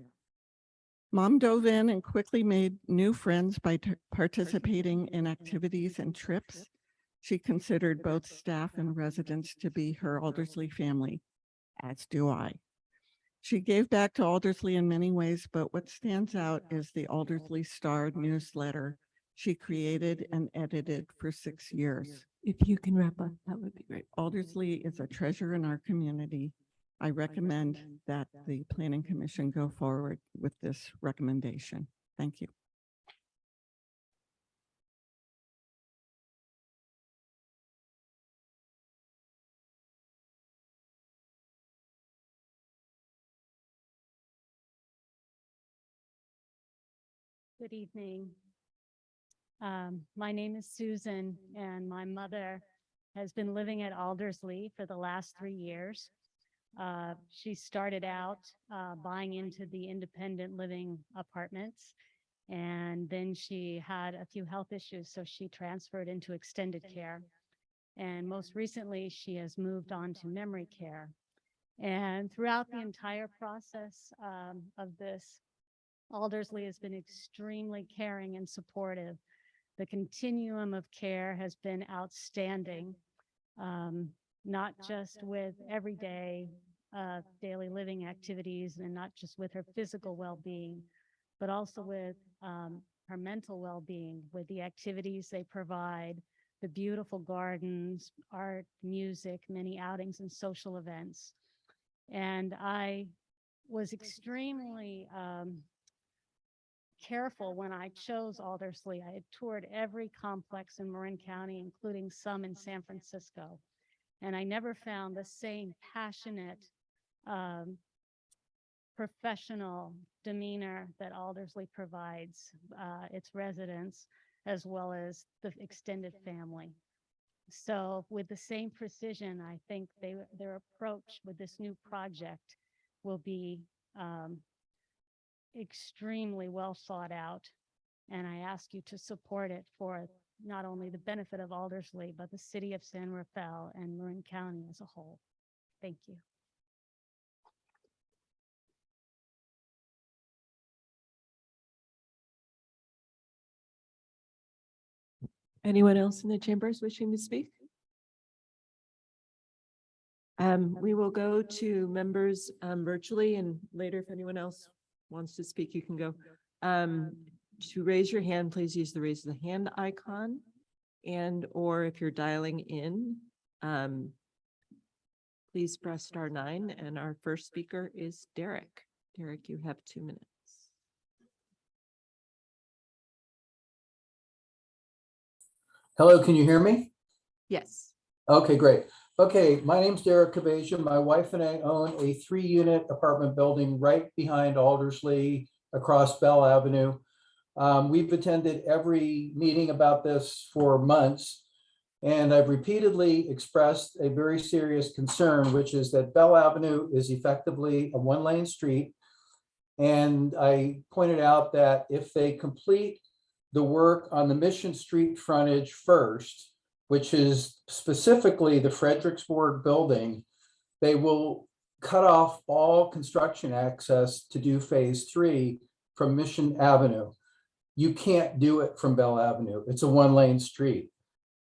Mom dove in and quickly made new friends by participating in activities and trips. She considered both staff and residents to be her Aldersley family, as do I. She gave back to Aldersley in many ways, but what stands out is the Aldersley Star newsletter she created and edited for 6 years. If you can wrap up, that would be great. Aldersley is a treasure in our community. I recommend that the Planning Commission go forward with this recommendation. Thank you. Good evening. My name is Susan, and my mother has been living at Aldersley for the last 3 years. She started out buying into the independent living apartments, and then she had a few health issues, so she transferred into extended care. And most recently, she has moved on to memory care. And throughout the entire process of this, Aldersley has been extremely caring and supportive. The continuum of care has been outstanding, not just with everyday daily living activities and not just with her physical well-being, but also with her mental well-being, with the activities they provide, the beautiful gardens, art, music, many outings and social events. And I was extremely careful when I chose Aldersley. I had toured every complex in Marin County, including some in San Francisco. And I never found the same passionate, professional demeanor that Aldersley provides its residents, as well as the extended family. So with the same precision, I think their approach with this new project will be extremely well thought out. And I ask you to support it for not only the benefit of Aldersley, but the city of San Rafael and Marin County as a whole. Thank you. Anyone else in the chambers wishing to speak? We will go to members virtually, and later, if anyone else wants to speak, you can go. To raise your hand, please use the raise the hand icon, and or if you're dialing in, please press *9. And our first speaker is Derek. Derek, you have 2 minutes. Hello, can you hear me? Yes. Okay, great. Okay, my name's Derek Kavasia. My wife and I own a 3-unit apartment building right behind Aldersley across Bell Avenue. We've attended every meeting about this for months, and I've repeatedly expressed a very serious concern, which is that Bell Avenue is effectively a 1-lane street. And I pointed out that if they complete the work on the Mission Street frontage first, which is specifically the Fredericksburg building, they will cut off all construction access to do phase 3 from Mission Avenue. You can't do it from Bell Avenue. It's a 1-lane street.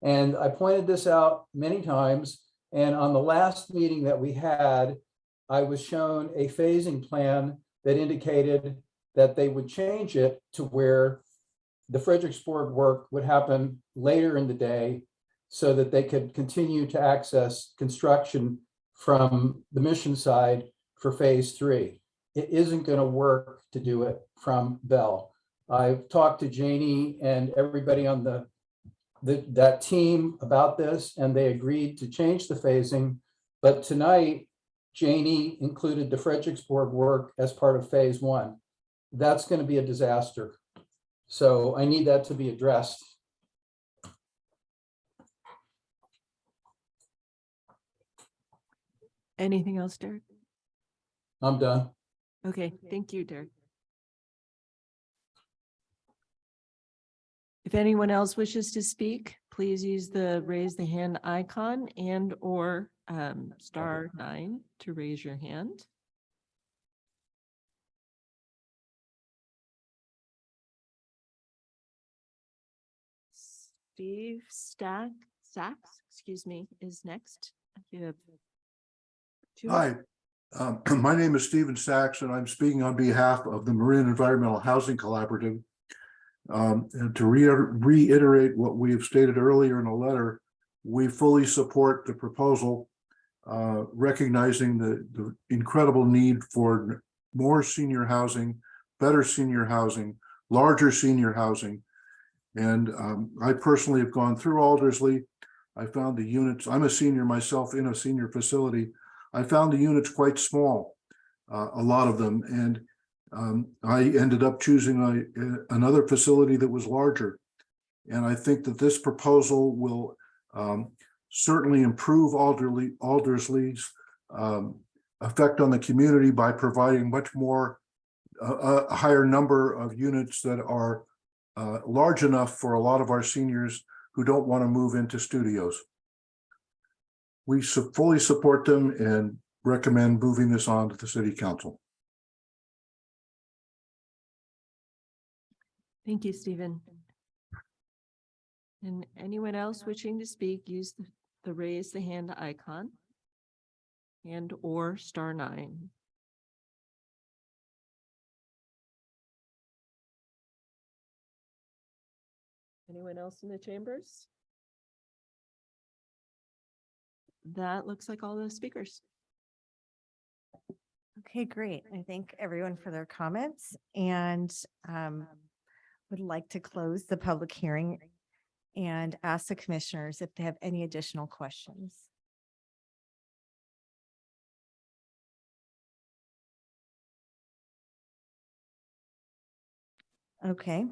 And I pointed this out many times. And on the last meeting that we had, I was shown a phasing plan that indicated that they would change it to where the Fredericksburg work would happen later in the day so that they could continue to access construction from the Mission side for phase 3. It isn't going to work to do it from Bell. I've talked to Janie and everybody on that team about this, and they agreed to change the phasing. But tonight, Janie included the Fredericksburg work as part of phase 1. That's going to be a disaster. So I need that to be addressed. Anything else, Derek? I'm done. Okay, thank you, Derek. If anyone else wishes to speak, please use the raise the hand icon and or *9 to raise your hand. Steve Sachs, excuse me, is next. You have 2 minutes. Hi, my name is Stephen Sachs, and I'm speaking on behalf of the Marin Environmental Housing Collaborative. And to reiterate what we have stated earlier in a letter, we fully support the proposal, recognizing the incredible need for more senior housing, better senior housing, larger senior housing. And I personally have gone through Aldersley. I found the units, I'm a senior myself in a senior facility. I found the units quite small, a lot of them. And I ended up choosing another facility that was larger. And I think that this proposal will certainly improve Aldersley's effect on the community by providing much more, a higher number of units that are large enough for a lot of our seniors who don't want to move into studios. We fully support them, and recommend moving this on to the city council. Thank you, Stephen. And anyone else wishing to speak, use the raise the hand icon and or *9. Anyone else in the chambers? That looks like all the speakers. Okay, great. I thank everyone for their comments and would like to close the public hearing and ask the commissioners if they have any additional questions. Okay,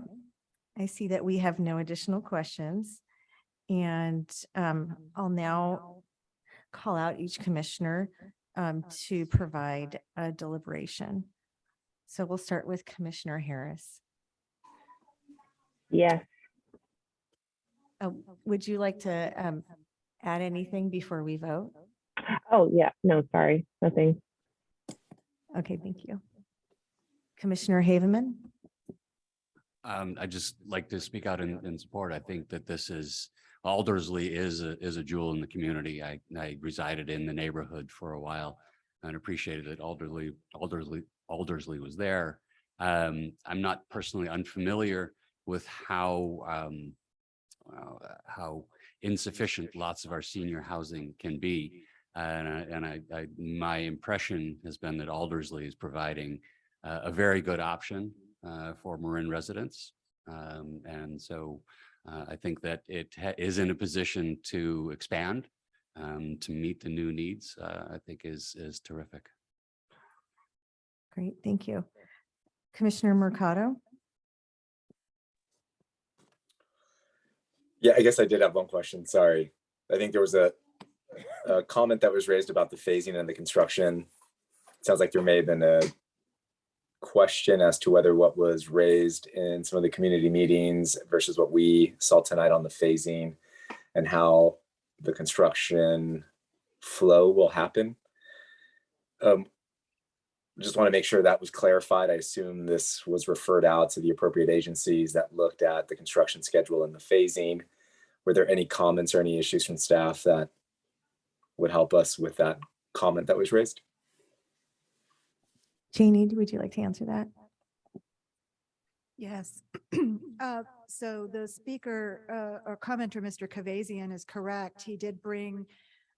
I see that we have no additional questions. And I'll now call out each commissioner to provide a deliberation. So we'll start with Commissioner Harris. Yes. Would you like to add anything before we vote? Oh, yeah. No, sorry. Nothing. Okay, thank you. Commissioner Haveman? I just like to speak out in support. I think that this is, Aldersley is a jewel in the community. I resided in the neighborhood for a while and appreciated that Aldersley was there. I'm not personally unfamiliar with how insufficient lots of our senior housing can be. And my impression has been that Aldersley is providing a very good option for Marin residents. And so I think that it is in a position to expand to meet the new needs, I think is terrific. Great, thank you. Commissioner Mercado? Yeah, I guess I did have one question. Sorry. I think there was a comment that was raised about the phasing and the construction. It sounds like there may have been a question as to whether what was raised in some of the community meetings versus what we saw tonight on the phasing and how the construction flow will happen. Just want to make sure that was clarified. I assume this was referred out to the appropriate agencies that looked at the construction schedule and the phasing. Were there any comments or any issues from staff that would help us with that comment that was raised? Janie, would you like to answer that? Yes. So the speaker or commenter, Mr. Kavazian, is correct. He did bring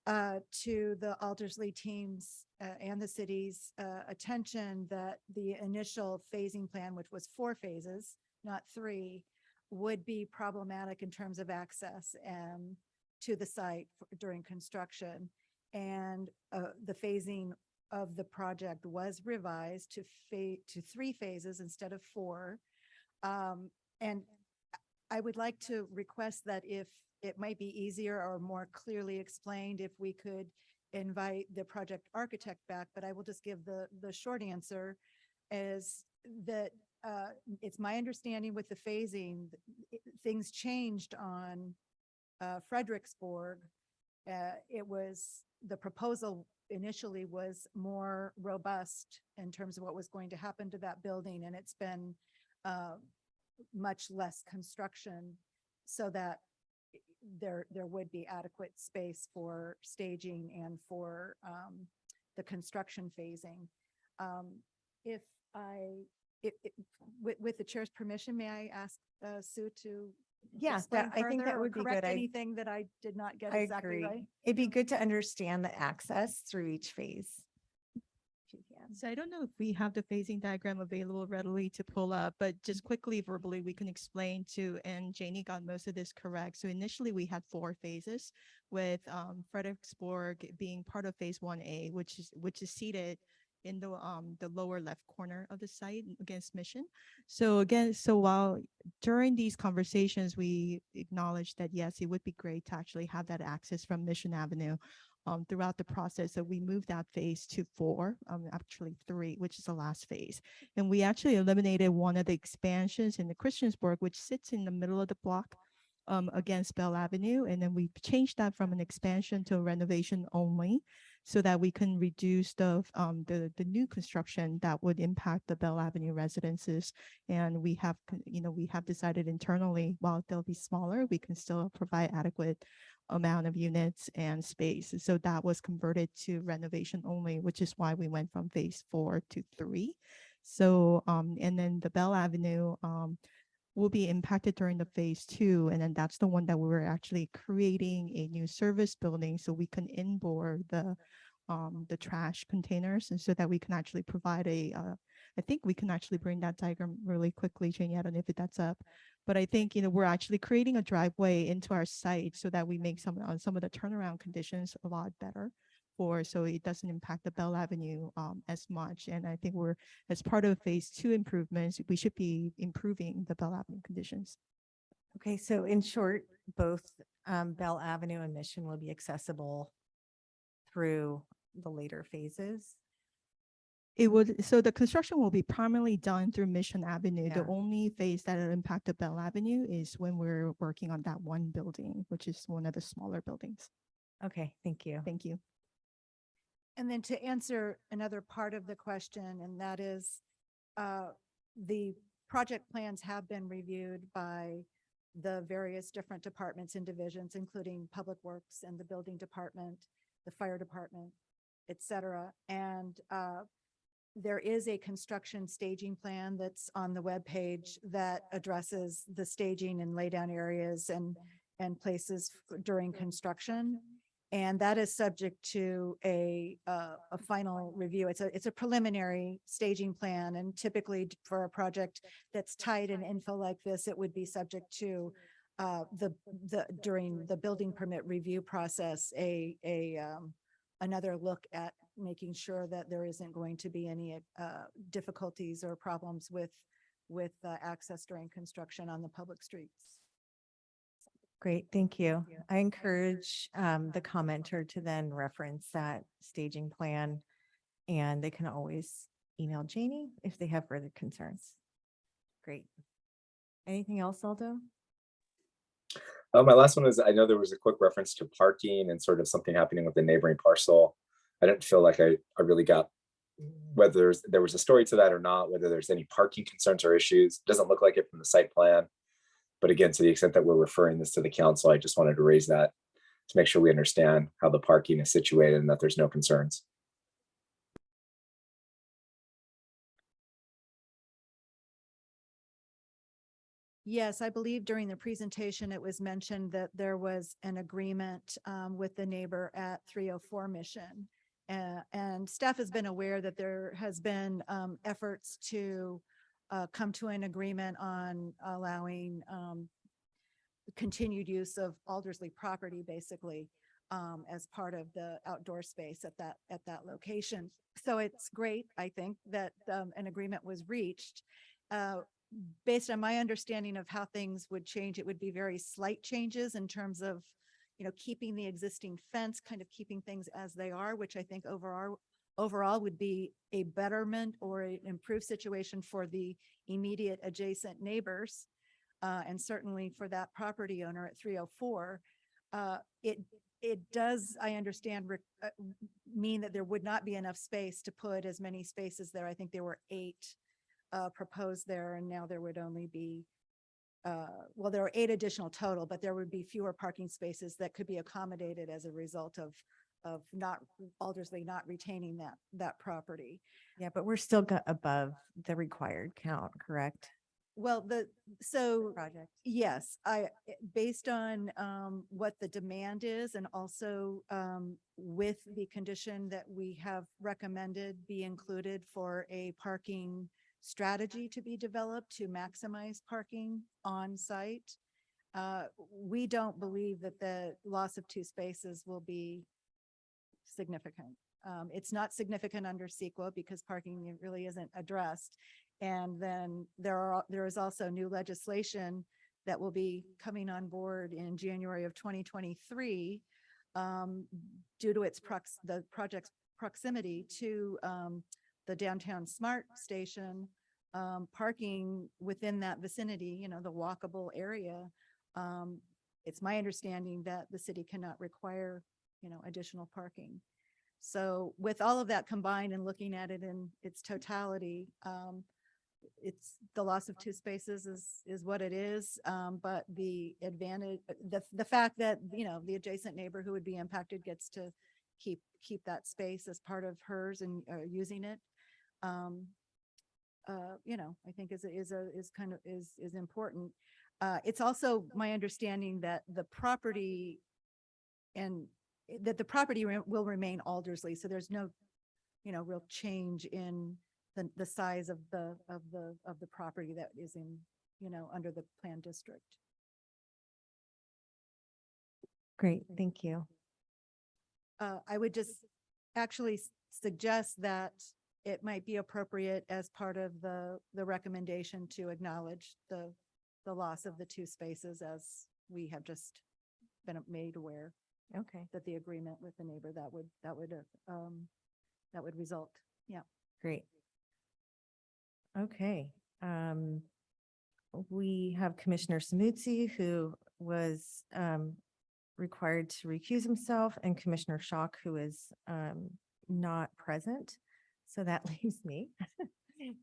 to the Aldersley teams and the city's attention that the initial phasing plan, which was 4 phases, not 3, would be problematic in terms of access to the site during construction. And the phasing of the project was revised to 3 phases instead of 4. And I would like to request that if it might be easier or more clearly explained, if we could invite the project architect back, but I will just give the short answer is that it's my understanding with the phasing, things changed on Fredericksburg. The proposal initially was more robust in terms of what was going to happen to that building, and it's been much less construction so that there would be adequate space for staging and for the construction phasing. With the chair's permission, may I ask Sue to explain I think further that or would be correct good. anything that I did not get I exactly agree. right? It'd be good to understand the access through each phase. If you can. So I don't know if we have the phasing diagram available readily to pull up, but just quickly verbally, we can explain to, and Janie got most of this correct. So initially we had 4 phases with Fredericksburg being part of phase 1A, which is seated in the lower left corner of the site against Mission. So while during these conversations, we acknowledged that yes, it would be great to actually have that access from Mission Avenue throughout the process. So we moved that phase to 4, actually 3, which is the last phase. And we actually eliminated one of the expansions in the Christiansburg, which sits in the middle of the block against Bell Avenue. And then we changed that from an expansion to a renovation only. so that we can reduce the new construction that would impact the Bell Avenue residences. And we have, we have decided internally, while they'll be smaller, we can still provide adequate amount of units and space. So that was converted to renovation only, which is why we went from phase 4 to 3. So, and then the Bell Avenue, will be impacted during the phase 2. And then that's the one that we were actually creating a new service building so we can inboard the trash containers, and so that we can actually provide I think we can actually bring that diagram really quickly, Janie. I don't know if that's up, but I think, we're actually creating a driveway into our site so that we make some of the turnaround conditions a lot better so it doesn't impact the Bell Avenue as much. And I think as part of phase 2 improvements, we should be improving the Bell Avenue conditions. Okay, so in short, both Bell Avenue and Mission will be accessible through the later phases. So the construction will be primarily done through Mission Avenue. The Yeah. only phase that will impact the Bell Avenue is when we're working on that one building, which is one of the smaller buildings. Okay, thank you. Thank you. And then to answer another part of the question, and that is, the project plans have been reviewed by the various different departments and divisions, including Public Works and the Building Department, the Fire Department, et cetera. And there is a construction staging plan that's on the webpage that addresses the staging and laydown areas and places during construction. And that is subject to a final review. It's a preliminary staging plan, and typically for a project that's tight and infill like this, it would be subject to during the building permit review process, another look at making sure that there isn't going to be any difficulties or problems with access during construction on the public streets. Great, thank you. I encourage the commenter to then reference that staging plan, and they can always email Janie if they have further concerns. Great. Anything else, Aldo? My last one is, I know there was a quick reference to parking and sort of something happening with the neighboring parcel. I didn't feel like I really got whether there was a story to that or not, whether there's any parking concerns or issues. It doesn't look like it from the site plan. But again, to the extent that we're referring this to the council, I just wanted to raise that to make sure we understand how the parking is situated and that there's no concerns. Yes, I believe during the presentation, it was mentioned that there was an agreement with the neighbor at 304 Mission. And staff has been aware that there has been efforts to come to an agreement on allowing continued use of Aldersley property, basically, as part of the outdoor space at that location. So it's great, I think, that an agreement was reached. Based on my understanding of how things would change, it would be very slight changes in terms of, keeping the existing fence, kind of keeping things as they are, which I think overall would be a betterment or an improved situation for the immediate adjacent neighbors, and certainly for that property owner at 304. It does, I understand, mean that there would not be enough space to put as many spaces there. I think there were 8 proposed there, and now there would only be well, there are 8 additional total, but there would be fewer parking spaces that could be accommodated as a result of not Aldersley not retaining that property. Yeah, but we're still above the required count, correct? Well, Project. yes, based on what the demand is, and also with the condition that we have recommended be included for a parking strategy to be developed to maximize parking on site. We don't believe that the loss of 2 spaces will be significant. It's not significant under CEQA because parking really isn't addressed. And then there is also new legislation that will be coming on board in January of 2023 due to the project's proximity to the downtown smart station. Parking within that vicinity, the walkable area. It's my understanding that the city cannot require, additional parking. So with all of that combined and looking at it in its totality, it's the loss of two spaces is what it is. But the advantage, the fact that, you know, the adjacent neighbor who would be impacted gets to keep that space as part of hers and using it. You know, I think is important. It's also my understanding that the property will remain Aldersley. So there's no, you know, real change in the size of the property that is in, you know, under the plan district. Great, thank you. I would just actually suggest that it might be appropriate as part of the recommendation to acknowledge the loss of the two spaces as we have just been made aware. Okay, That the agreement with the neighbor that would result. Yeah. great. Okay, we have Commissioner Samutzi, who was required to recuse himself, and Commissioner Schock, who is not present. So that leaves me,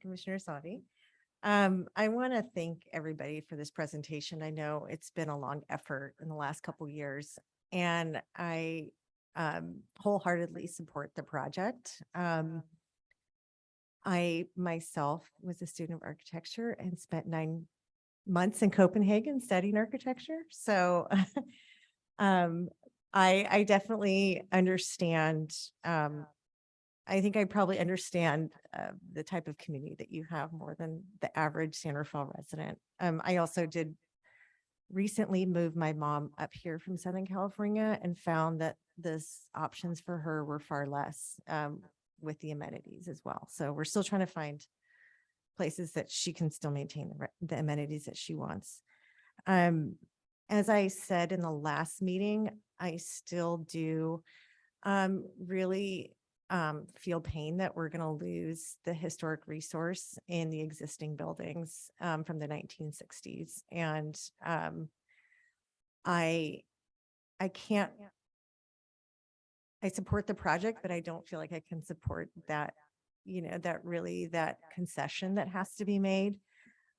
Commissioner Savi. I want to thank everybody for this presentation. I know it's been a long effort in the last couple years, and I wholeheartedly support the project. I myself was a student of architecture and spent 9 months in Copenhagen studying architecture. So I definitely understand. I think I probably understand the type of community that you have more than the average San Rafael resident. I also did recently move my mom up here from Southern California and found that this options for her were far less with the amenities as well. So we're still trying to find places that she can still maintain the amenities that she wants. As I said in the last meeting, I still do really feel pain that we're going to lose the historic resource in the existing buildings from the 1960s. And I can't, I support the project, but I don't feel like I can support that, you know, that concession that has to be made.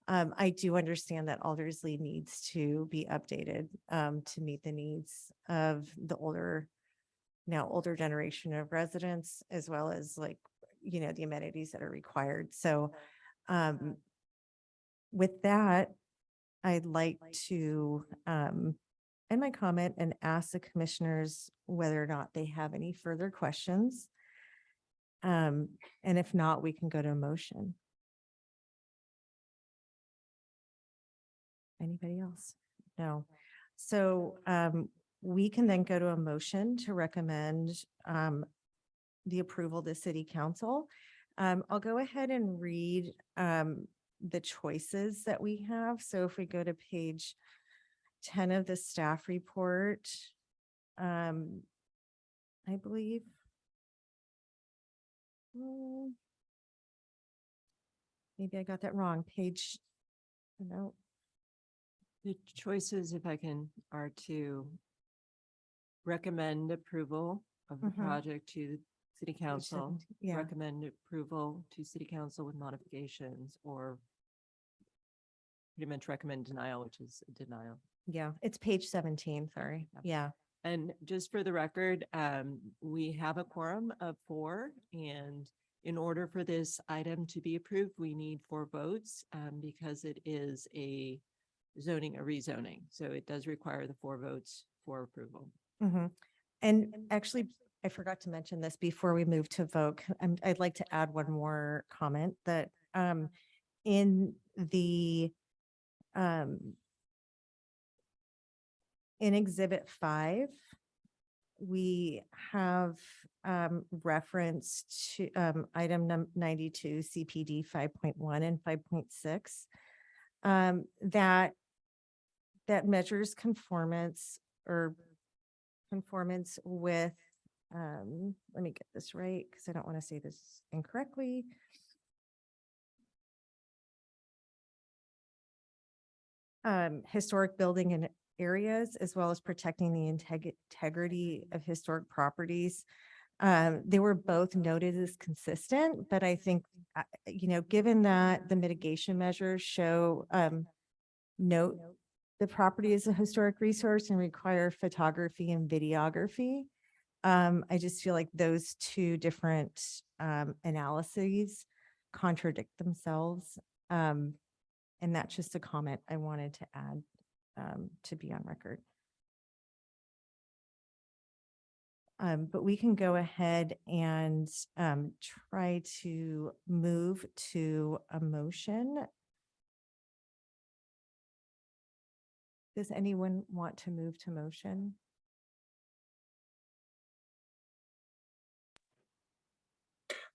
I do understand that Aldersley needs to be updated to meet the needs of the older generation of residents, as well as, like, you know, the amenities that are required. So with that, I'd like to end my comment and ask the commissioners whether or not they have any further questions. And if not, we can go to a motion. Anybody else? No. So we can then go to a motion to recommend the approval to City Council. I'll go ahead and read the choices that we have. So if we go to page 10 of the staff report, I believe. Maybe I got that wrong. Page, no. The choices, if I can, are to recommend approval of the project to the City Council, Yeah. recommend approval to City Council with modifications, or pretty much recommend denial, which is a denial. Yeah, it's page 17, sorry. Yeah. And just for the record, we have a quorum of 4, and in order for this item to be approved, we need 4 votes because it is a rezoning. So it does require the 4 votes for approval. Mhm. And actually, I forgot to mention this before we move to vote. I'd like to add one more comment that in the in Exhibit 5, we have reference to item 92 CPD 5.1 and 5.6 that measures conformance with, let me get this right because I don't want to say this incorrectly. Historic building and areas, as well as protecting the integrity of historic properties. They were both noted as consistent, but I think, given that the mitigation measures show, note the property is a historic resource and require photography and videography. I just feel like those two different analyses contradict themselves. And that's just a comment I wanted to add to be on record. But we can go ahead and try to move to a motion. Does anyone want to move to motion?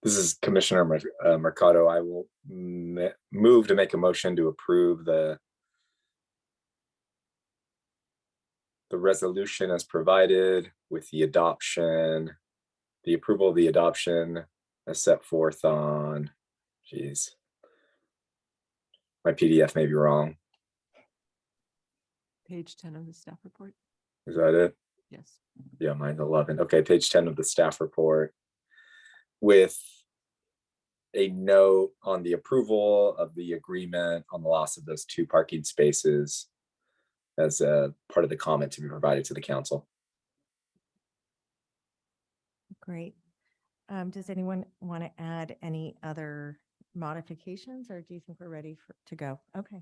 This is Commissioner Mercado. I will move to make a motion to approve the resolution as provided with the approval of the adoption as set forth on, geez, my PDF may be wrong. Page 10 of the staff report. Is that it? Yes. Yeah, mine's 11. Okay, page 10 of the staff report with a note on the approval of the agreement on the loss of those 2 parking spaces as a part of the comment to be provided to the council. Great. Does anyone want to add any other modifications, or do you think we're ready to go? Okay.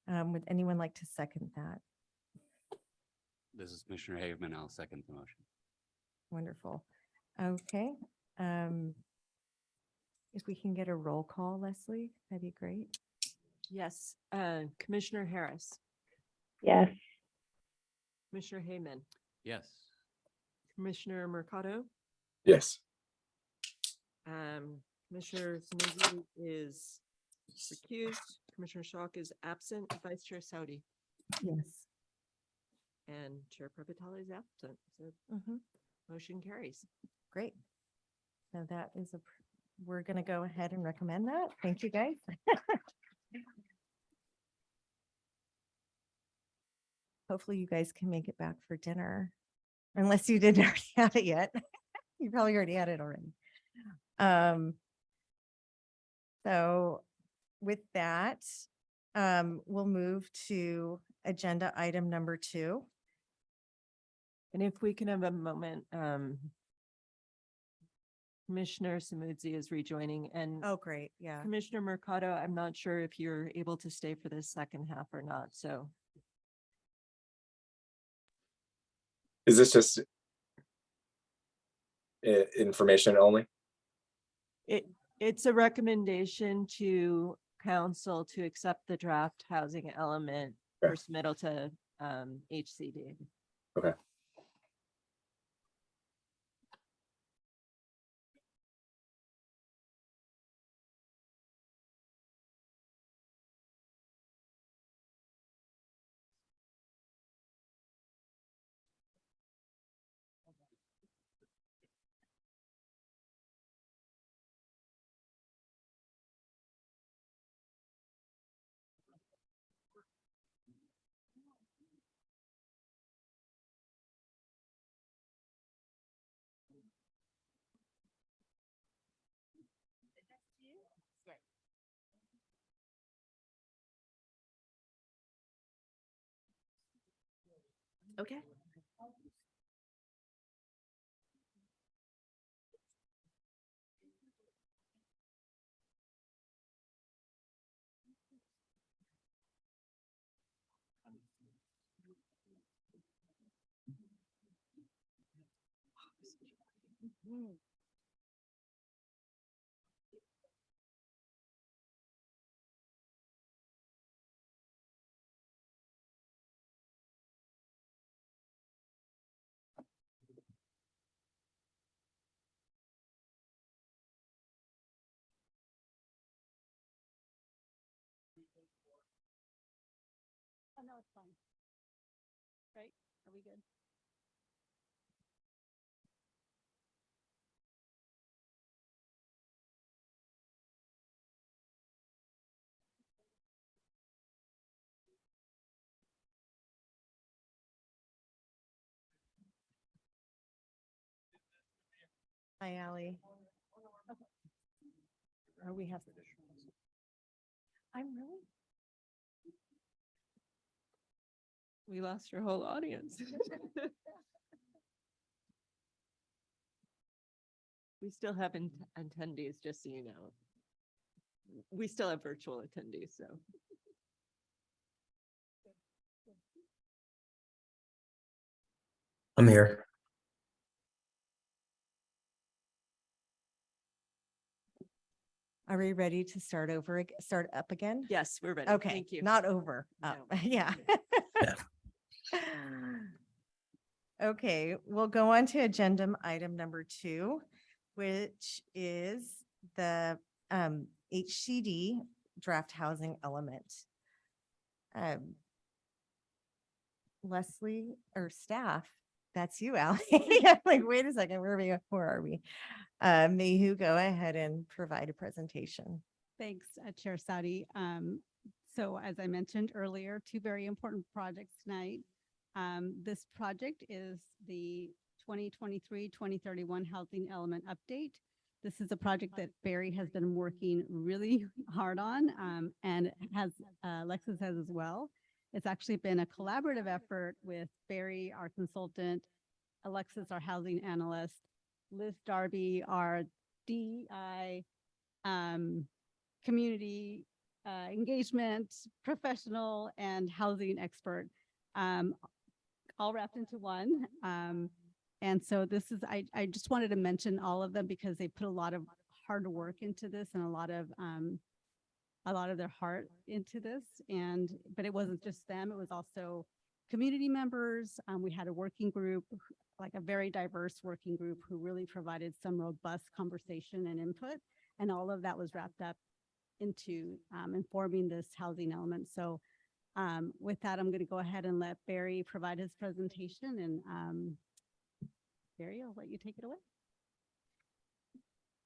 Would anyone like to second that? This is Commissioner Haveman. I'll second the motion. Wonderful. Okay. If we can get a roll call, Leslie, that'd be great. Yes, Commissioner Harris, Yes. Commissioner Hayman, Yes. Commissioner Mercado, Yes. Commissioner Smizzi is recused, Commissioner Schock is absent, Vice Chair Saudi, Yes. and Chair Prabhatali is absent. So motion carries. Great. So that is we're going to go ahead and recommend that. Thank you, guys. Hopefully you guys can make it back for dinner, unless you didn't already have it yet. You probably already had it already. So with that, we'll move to agenda item number 2. And if we can have a moment, Commissioner Samudzi is rejoining, and Oh, great. Yeah. Commissioner Mercado, I'm not sure if you're able to stay for this second half or not, so. Is this just information only? It's a recommendation to council to accept the draft housing element for submittal to HCD. Okay. Okay. Oh, no, it's fine. Right? Are we good? Hi, Ally. Or we have. I'm really. We lost your whole audience. We still have attendees, just so you know. We still have virtual attendees, so. I'm here. Are we ready to start over, start up again? Yes, we're ready. Okay, Thank you. not over. No. Yeah. Yeah. Okay, we'll go on to agenda item number 2, which is the HCD draft housing element. Leslie or staff, that's you, Ally. I'm like, wait a second, where are we? May you go ahead and provide a presentation. Thanks, Chair Saudi. So as I mentioned earlier, 2 very important projects tonight. This project is the 2023-2031 housing element update. This is a project that Barry has been working really hard on, and Alexis has as well. It's actually been a collaborative effort with Barry, our consultant, Alexis, our housing analyst, Liz Darby, our DEI community engagement professional, and housing expert, all wrapped into one. And so this is, I just wanted to mention all of them because they put a lot of hard work into this and a lot of their heart into this. But it wasn't just them, it was also community members. We had a working group, like a very diverse working group, who really provided some robust conversation and input. And all of that was wrapped up into informing this housing element. So with that, I'm going to go ahead and let Barry provide his presentation. And Barry, I'll let you take it away.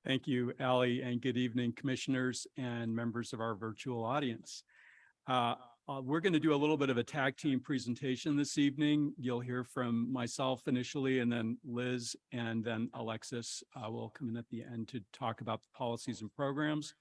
Thank you, Ally, and good evening, commissioners and members of our virtual audience. We're going to do a little bit of a tag team presentation this evening. You'll hear from myself initially, and then Liz, and then Alexis will come in at the end to talk about the policies and programs.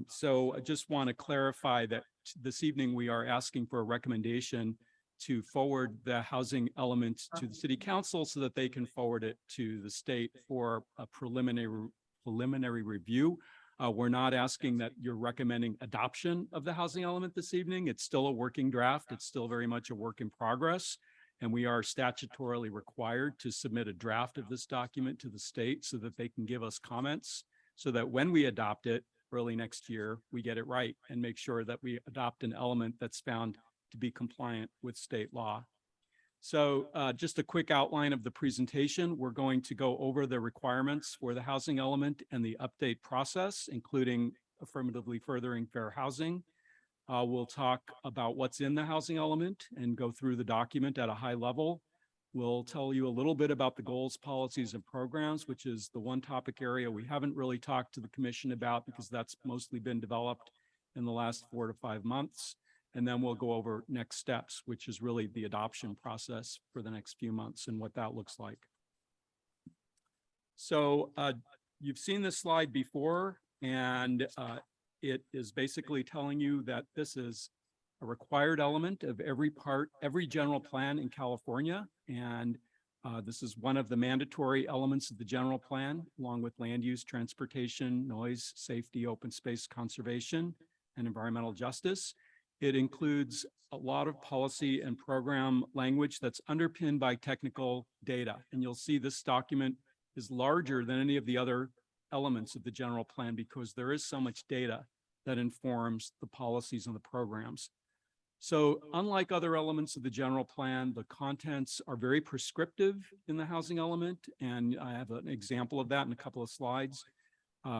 So I just want to clarify that this evening we are asking for a recommendation to forward the housing element to the city council so that they can forward it to the state for a preliminary review. We're not asking that you're recommending adoption of the housing element this evening. It's still a working draft. It's still very much a work in progress. And we are statutorily required to submit a draft of this document to the state so that they can give us comments, so that when we adopt it early next year, we get it right and make sure that we adopt an element that's found to be compliant with state law. So just a quick outline of the presentation. We're going to go over the requirements for the housing element and the update process, including affirmatively furthering fair housing. We'll talk about what's in the housing element and go through the document at a high level. We'll tell you a little bit about the goals, policies, and programs, which is the one topic area we haven't really talked to the commission about because that's mostly been developed in the last 4 to 5 months. And then we'll go over next steps, which is really the adoption process for the next few months and what that looks like. So you've seen this slide before, and it is basically telling you that this is a required element of every general plan in California. And this is one of the mandatory elements of the general plan, along with land use, transportation, noise, safety, open space conservation, and environmental justice. It includes a lot of policy and program language that's underpinned by technical data. And you'll see this document is larger than any of the other elements of the general plan because there is so much data that informs the policies and the programs. So unlike other elements of the general plan, the contents are very prescriptive in the housing element. And I have an example of that in a couple of slides.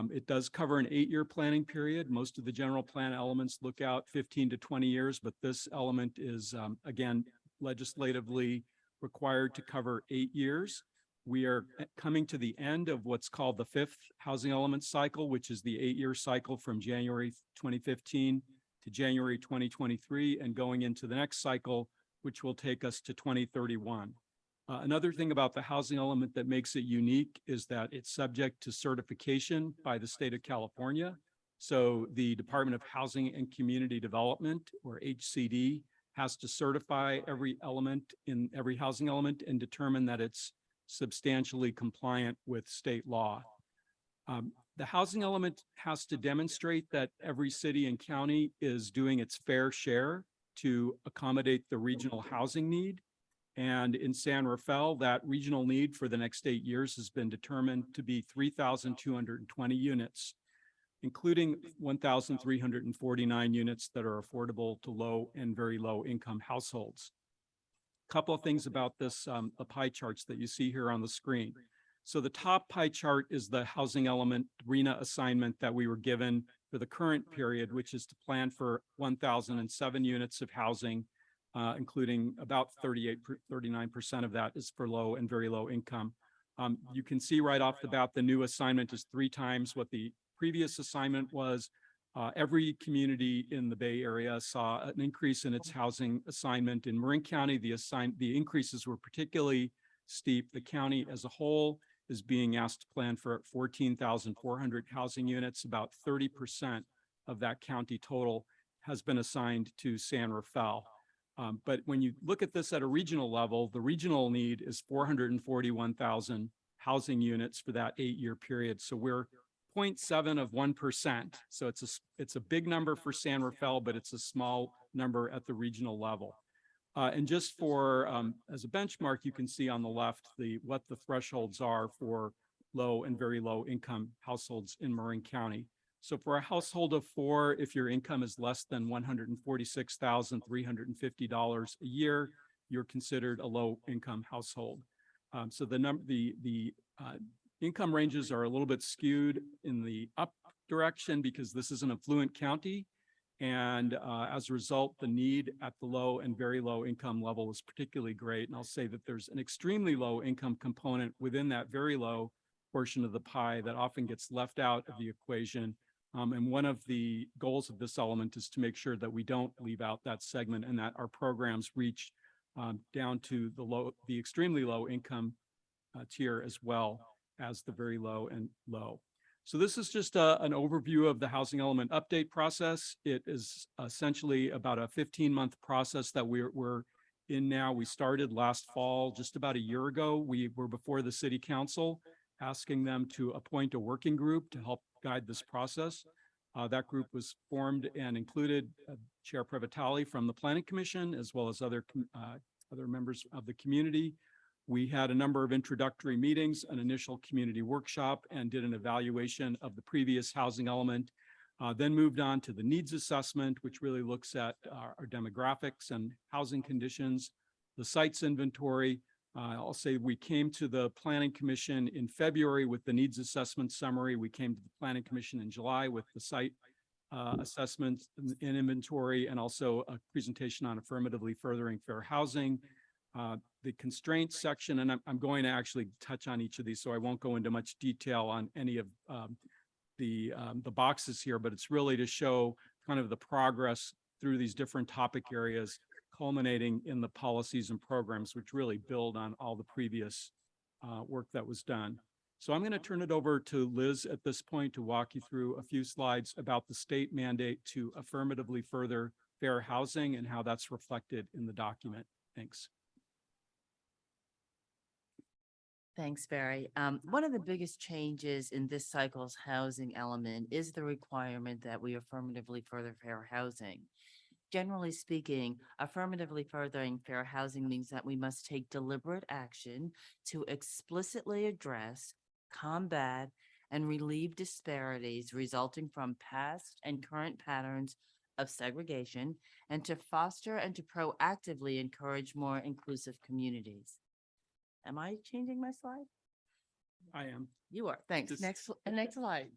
It does cover an 8-year planning period. Most of the general plan elements look out 15 to 20 years, but this element is, again, legislatively required to cover 8 years. We are coming to the end of what's called the 5th housing element cycle, which is the 8-year cycle from January 2015 to January 2023, and going into the next cycle, which will take us to 2031. Another thing about the housing element that makes it unique is that it's subject to certification by the state of California. So the Department of Housing and Community Development, or HCD, has to certify every element in every housing element and determine that it's substantially compliant with state law. The housing element has to demonstrate that every city and county is doing its fair share to accommodate the regional housing need. And in San Rafael, that regional need for the next 8 years has been determined to be 3,220 units, including 1,349 units that are affordable to low and very low income households. A couple of things about this, the pie charts that you see here on the screen. So the top pie chart is the housing element RHNA assignment that we were given for the current period, which is to plan for 1,007 units of housing, including about 39% of that is for low and very low income. You can see right off the bat, the new assignment is 3 times what the previous assignment was. Every community in the Bay Area saw an increase in its housing assignment. In Marin County, the increases were particularly steep. The county as a whole is being asked to plan for 14,400 housing units. About 30% of that county total has been assigned to San Rafael. But when you look at this at a regional level, the regional need is 441,000 housing units for that 8-year period. So we're 0.7 of 1%. So it's a big number for San Rafael, but it's a small number at the regional level. And just for as a benchmark, you can see on the left what the thresholds are for low and very low income households in Marin County. So for a household of 4, if your income is less than $146,350 a year, you're considered a low income household. So the income ranges are a little bit skewed in the up direction because this is an affluent county. And as a result, the need at the low and very low income level is particularly great. And I'll say that there's an extremely low income component within that very low portion of the pie that often gets left out of the equation. And one of the goals of this element is to make sure that we don't leave out that segment and that our programs reach down to the extremely low income tier as well as the very low and low. So this is just an overview of the housing element update process. It is essentially about a 15-month process that we're in now. We started last fall, just about a year ago. We were before the city council, asking them to appoint a working group to help guide this process. That group was formed and included Chair Previtali from the Planning Commission, as well as other members of the community. We had a number of introductory meetings, an initial community workshop, and did an evaluation of the previous housing element. Then moved on to the needs assessment, which really looks at our demographics and housing conditions, the sites inventory. I'll say we came to the Planning Commission in February with the needs assessment summary. We came to the Planning Commission in July with the site assessment and inventory, and also a presentation on affirmatively furthering fair housing. The constraints section, and I'm going to actually touch on each of these, so I won't go into much detail on any of the boxes here, but it's really to show kind of the progress through these different topic areas, culminating in the policies and programs, which really build on all the previous work that was done. So I'm going to turn it over to Liz at this point to walk you through a few slides about the state mandate to affirmatively further fair housing and how that's reflected in the document. Thanks. Thanks, Barry. One of the biggest changes in this cycle's housing element is the requirement that we affirmatively further fair housing. Generally speaking, affirmatively furthering fair housing means that we must take deliberate action to explicitly address, combat, and relieve disparities resulting from past and current patterns of segregation, and to foster and to proactively encourage more inclusive communities. Am I changing my slide? I am. You are. Thanks. Next slide.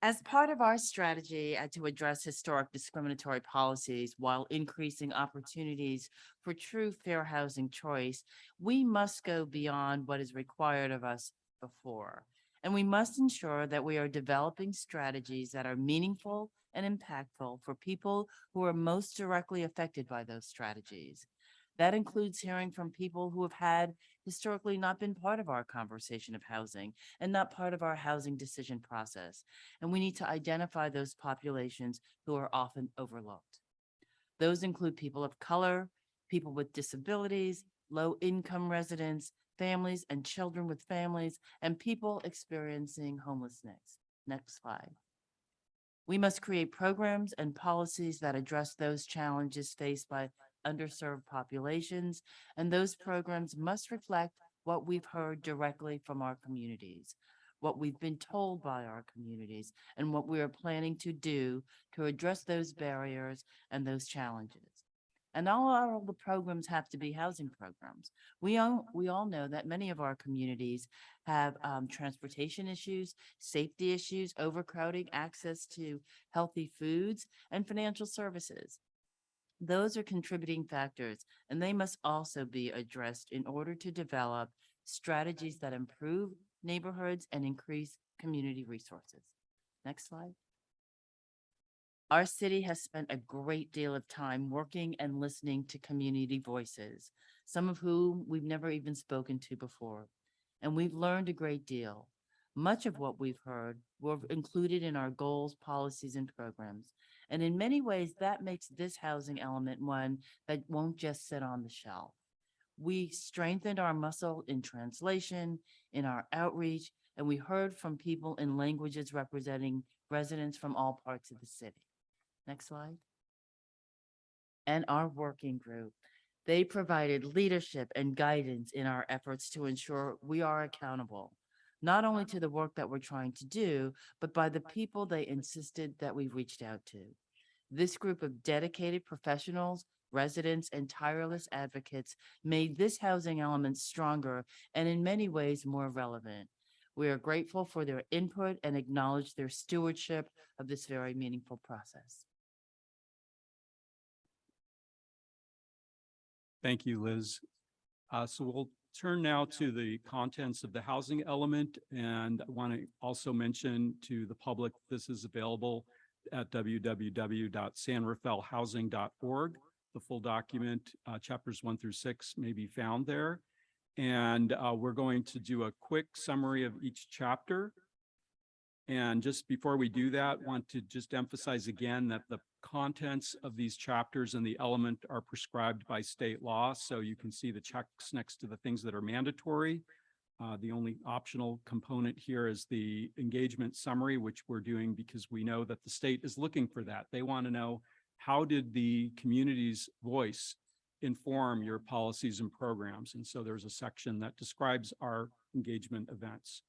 As part of our strategy to address historic discriminatory policies while increasing opportunities for true fair housing choice, we must go beyond what is required of us before. And we must ensure that we are developing strategies that are meaningful and impactful for people who are most directly affected by those strategies. That includes hearing from people who have had historically not been part of our conversation of housing and not part of our housing decision process. And we need to identify those populations who are often overlooked. Those include people of color, people with disabilities, low-income residents, families and children with families, and people experiencing homelessness. Next slide. We must create programs and policies that address those challenges faced by underserved populations, and those programs must reflect what we've heard directly from our communities, what we've been told by our communities, and what we are planning to do to address those barriers and those challenges. And all the programs have to be housing programs. We all know that many of our communities have transportation issues, safety issues, overcrowding, access to healthy foods, and financial services. Those are contributing factors, and they must also be addressed in order to develop strategies that improve neighborhoods and increase community resources. Next slide. Our city has spent a great deal of time working and listening to community voices, some of whom we've never even spoken to before, and we've learned a great deal. Much of what we've heard were included in our goals, policies, and programs. And in many ways, that makes this housing element one that won't just sit on the shelf. We strengthened our muscle in translation, in our outreach, and we heard from people in languages representing residents from all parts of the city. Next slide. And our working group. They provided leadership and guidance in our efforts to ensure we are accountable, not only to the work that we're trying to do, but by the people they insisted that we reached out to. This group of dedicated professionals, residents, and tireless advocates made this housing element stronger and in many ways more relevant. We are grateful for their input and acknowledge their stewardship of this very meaningful process. Thank you, Liz. So we'll turn now to the contents of the housing element, and I want to also mention to the public, this is available at www.sanrafaelhousing.org. The full document, chapters 1 through 6, may be found there. And we're going to do a quick summary of each chapter. And just before we do that, want to just emphasize again that the contents of these chapters and the element are prescribed by state law. So you can see the checks next to the things that are mandatory. The only optional component here is the engagement summary, which we're doing because we know that the state is looking for that. They want to know, how did the community's voice inform your policies and programs? And so there's a section that describes our engagement events.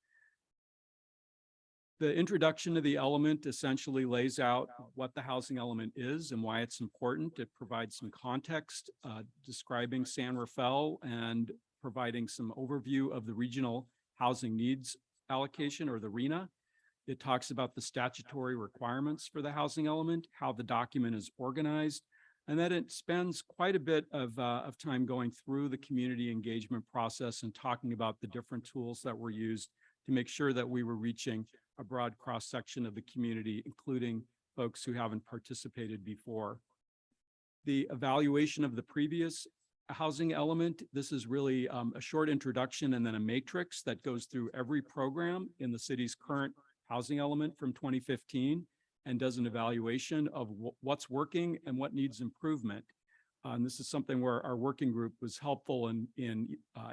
The introduction to the element essentially lays out what the housing element is and why it's important. It provides some context describing San Rafael and providing some overview of the regional housing needs allocation, or the RHNA. It talks about the statutory requirements for the housing element, how the document is organized, and then it spends quite a bit of time going through the community engagement process and talking about the different tools that were used to make sure that we were reaching a broad cross-section of the community, including folks who haven't participated before. The evaluation of the previous housing element, this is really a short introduction and then a matrix that goes through every program in the city's current housing element from 2015 and does an evaluation of what's working and what needs improvement. And this is something where our working group was helpful in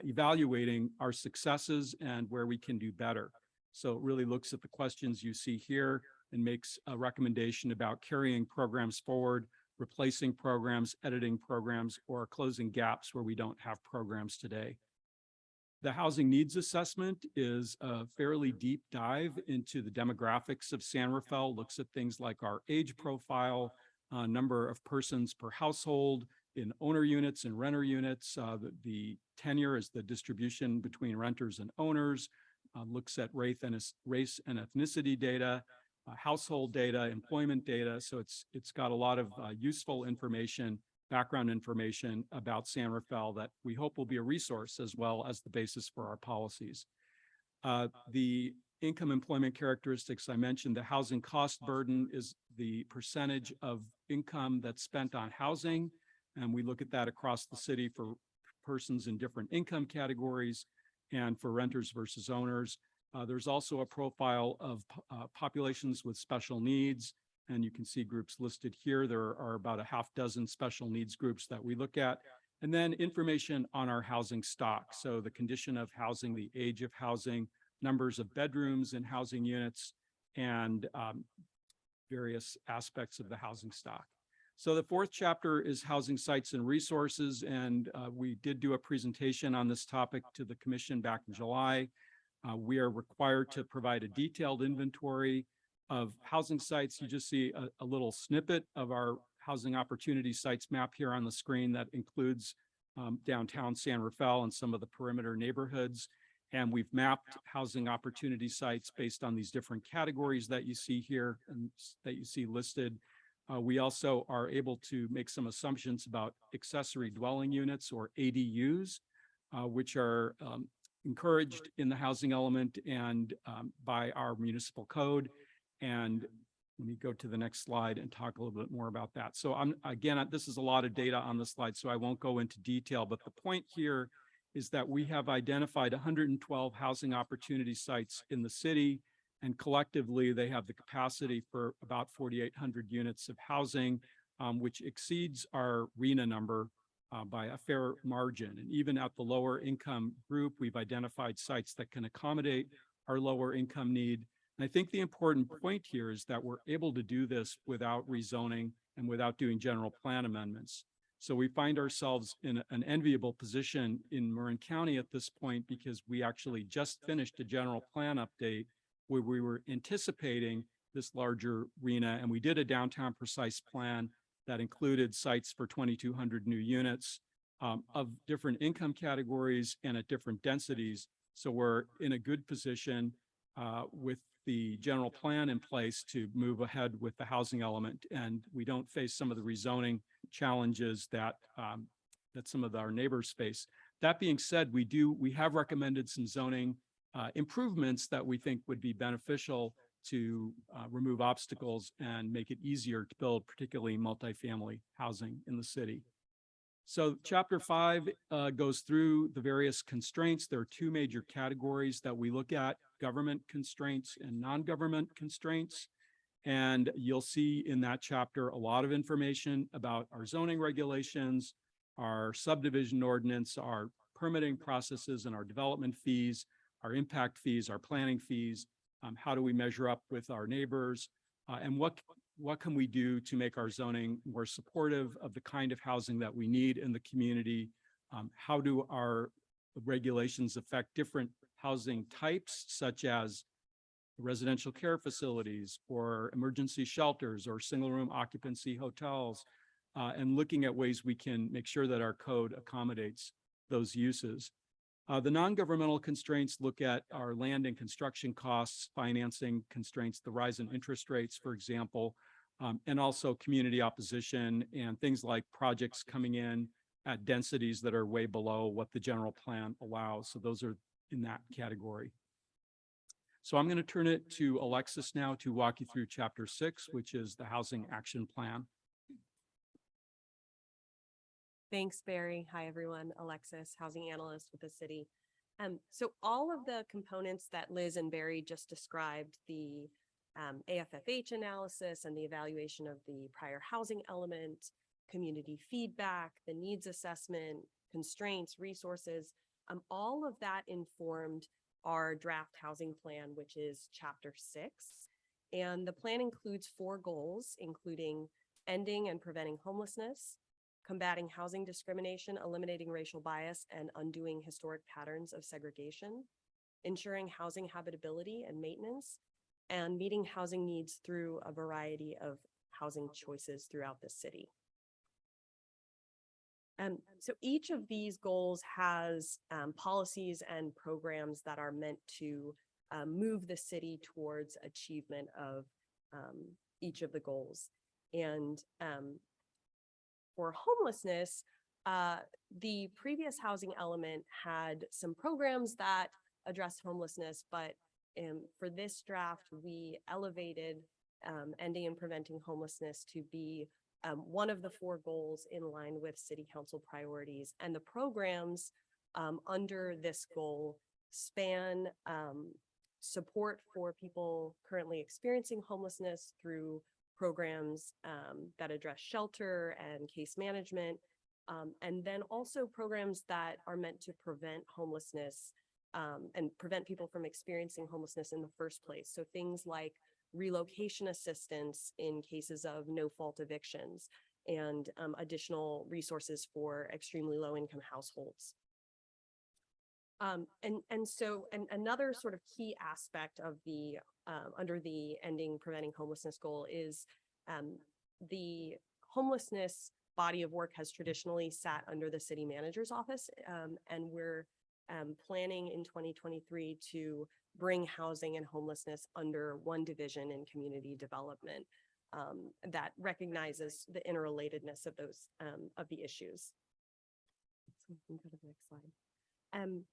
evaluating our successes and where we can do better. So it really looks at the questions you see here and makes a recommendation about carrying programs forward, replacing programs, editing programs, or closing gaps where we don't have programs today. The housing needs assessment is a fairly deep dive into the demographics of San Rafael, looks at things like our age profile, number of persons per household in owner units and renter units. The tenure is the distribution between renters and owners, looks at race and ethnicity data, household data, employment data. So it's got a lot of useful information, background information about San Rafael that we hope will be a resource as well as the basis for our policies. The income employment characteristics I mentioned, the housing cost burden is the percentage of income that's spent on housing. And we look at that across the city for persons in different income categories and for renters versus owners. There's also a profile of populations with special needs, and you can see groups listed here. There are about a half dozen special needs groups that we look at. And then information on our housing stock. So the condition of housing, the age of housing, numbers of bedrooms in housing units, and various aspects of the housing stock. So the fourth chapter is housing sites and resources, and we did do a presentation on this topic to the commission back in July. We are required to provide a detailed inventory of housing sites. You just see a little snippet of our housing opportunity sites map here on the screen that includes downtown San Rafael and some of the perimeter neighborhoods. And we've mapped housing opportunity sites based on these different categories that you see here and that you see listed. We also are able to make some assumptions about accessory dwelling units, or ADUs, which are encouraged in the housing element and by our municipal code. And let me go to the next slide and talk a little bit more about that. So again, this is a lot of data on the slide, so I won't go into detail, but the point here is that we have identified 112 housing opportunity sites in the city, and collectively they have the capacity for about 4,800 units of housing, which exceeds our RHNA number by a fair margin. And even at the lower income group, we've identified sites that can accommodate our lower income need. And I think the important point here is that we're able to do this without rezoning and without doing general plan amendments. So we find ourselves in an enviable position in Marin County at this point, because we actually just finished a general plan update where we were anticipating this larger RHNA, and we did a downtown precise plan that included sites for 2,200 new units of different income categories and at different densities. So we're in a good position with the general plan in place to move ahead with the housing element, and we don't face some of the rezoning challenges that that some of our neighbors face. That being said, we have recommended some zoning improvements that we think would be beneficial to remove obstacles and make it easier to build, particularly multifamily housing in the city. So chapter 5 goes through the various constraints. There are two major categories that we look at: government constraints and non-government constraints. And you'll see in that chapter a lot of information about our zoning regulations, our subdivision ordinance, our permitting processes and our development fees, our impact fees, our planning fees. How do we measure up with our neighbors? And what can we do to make our zoning more supportive of the kind of housing that we need in the community? How do our regulations affect different housing types, such as residential care facilities or emergency shelters or single room occupancy hotels, and looking at ways we can make sure that our code accommodates those uses. The non-governmental constraints look at our land and construction costs, financing constraints, the rise in interest rates, for example, and also community opposition and things like projects coming in at densities that are way below what the general plan allows. So those are in that category. So I'm going to turn it to Alexis now to walk you through chapter 6, which is the Housing Action Plan. Thanks, Barry. Hi, everyone. Alexis, housing analyst with the city. So all of the components that Liz and Barry just described, the AFFH analysis and the evaluation of the prior housing element, community feedback, the needs assessment, constraints, resources, all of that informed our draft housing plan, which is chapter 6. And the plan includes 4 goals, including ending and preventing homelessness, combating housing discrimination, eliminating racial bias, and undoing historic patterns of segregation, ensuring housing habitability and maintenance, and meeting housing needs through a variety of housing choices throughout the city. So each of these goals has policies and programs that are meant to move the city towards achievement of each of the goals. And for homelessness, the previous housing element had some programs that address homelessness, but for this draft, we elevated ending and preventing homelessness to be one of the 4 goals in line with city council priorities. And the programs under this goal span support for people currently experiencing homelessness through programs that address shelter and case management, and then also programs that are meant to prevent homelessness and prevent people from experiencing homelessness in the first place. So things like relocation assistance in cases of no-fault evictions and additional resources for extremely low-income households. And another sort of key aspect of the under the ending preventing homelessness goal is the homelessness body of work has traditionally sat under the city manager's office, and we're planning in 2023 to bring housing and homelessness under one division in community development that recognizes the interrelatedness of those of the issues. So we can go to the next slide.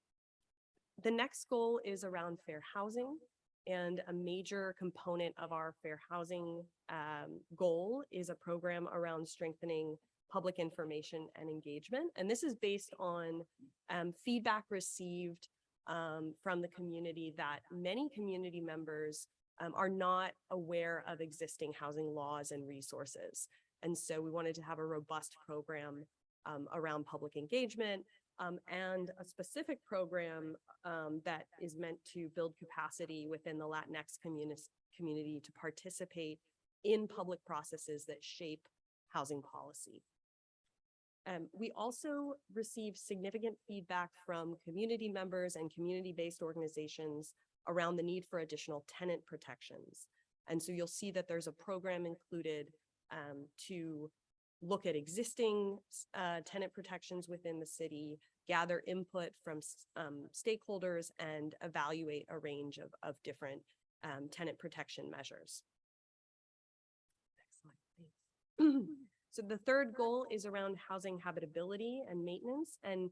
The next goal is around fair housing, and a major component of our fair housing goal is a program around strengthening public information and engagement. And this is based on feedback received from the community that many community members are not aware of existing housing laws and resources. And so we wanted to have a robust program around public engagement and a specific program that is meant to build capacity within the Latinx community to participate in public processes that shape housing policy. We also received significant feedback from community members and community-based organizations around the need for additional tenant protections. And so you'll see that there's a program included to look at existing tenant protections within the city, gather input from stakeholders, and evaluate a range of different tenant protection measures. Next slide, please. So the third goal is around housing habitability and maintenance. And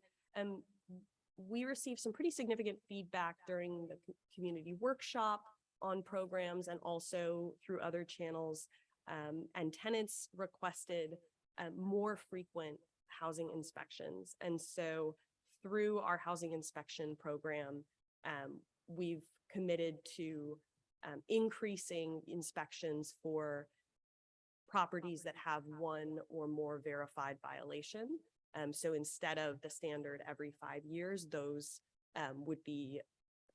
we received some pretty significant feedback during the community workshop on programs and also through other channels. And tenants requested more frequent housing inspections. And so through our housing inspection program, we've committed to increasing inspections for properties that have one or more verified violation. So instead of the standard every 5 years, those would be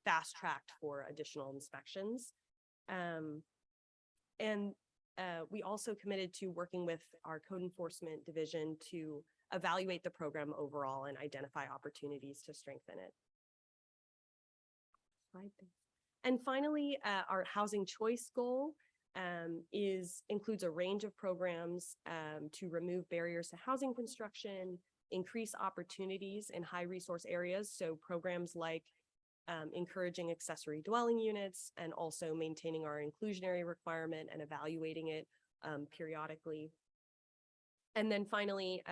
fast-tracked for additional inspections. We also committed to working with our code enforcement division to evaluate the program overall and identify opportunities to strengthen it. And finally, our housing choice goal includes a range of programs to remove barriers to housing construction, increase opportunities in high resource areas. So programs like encouraging accessory dwelling units and also maintaining our inclusionary requirement and evaluating it periodically. And then finally,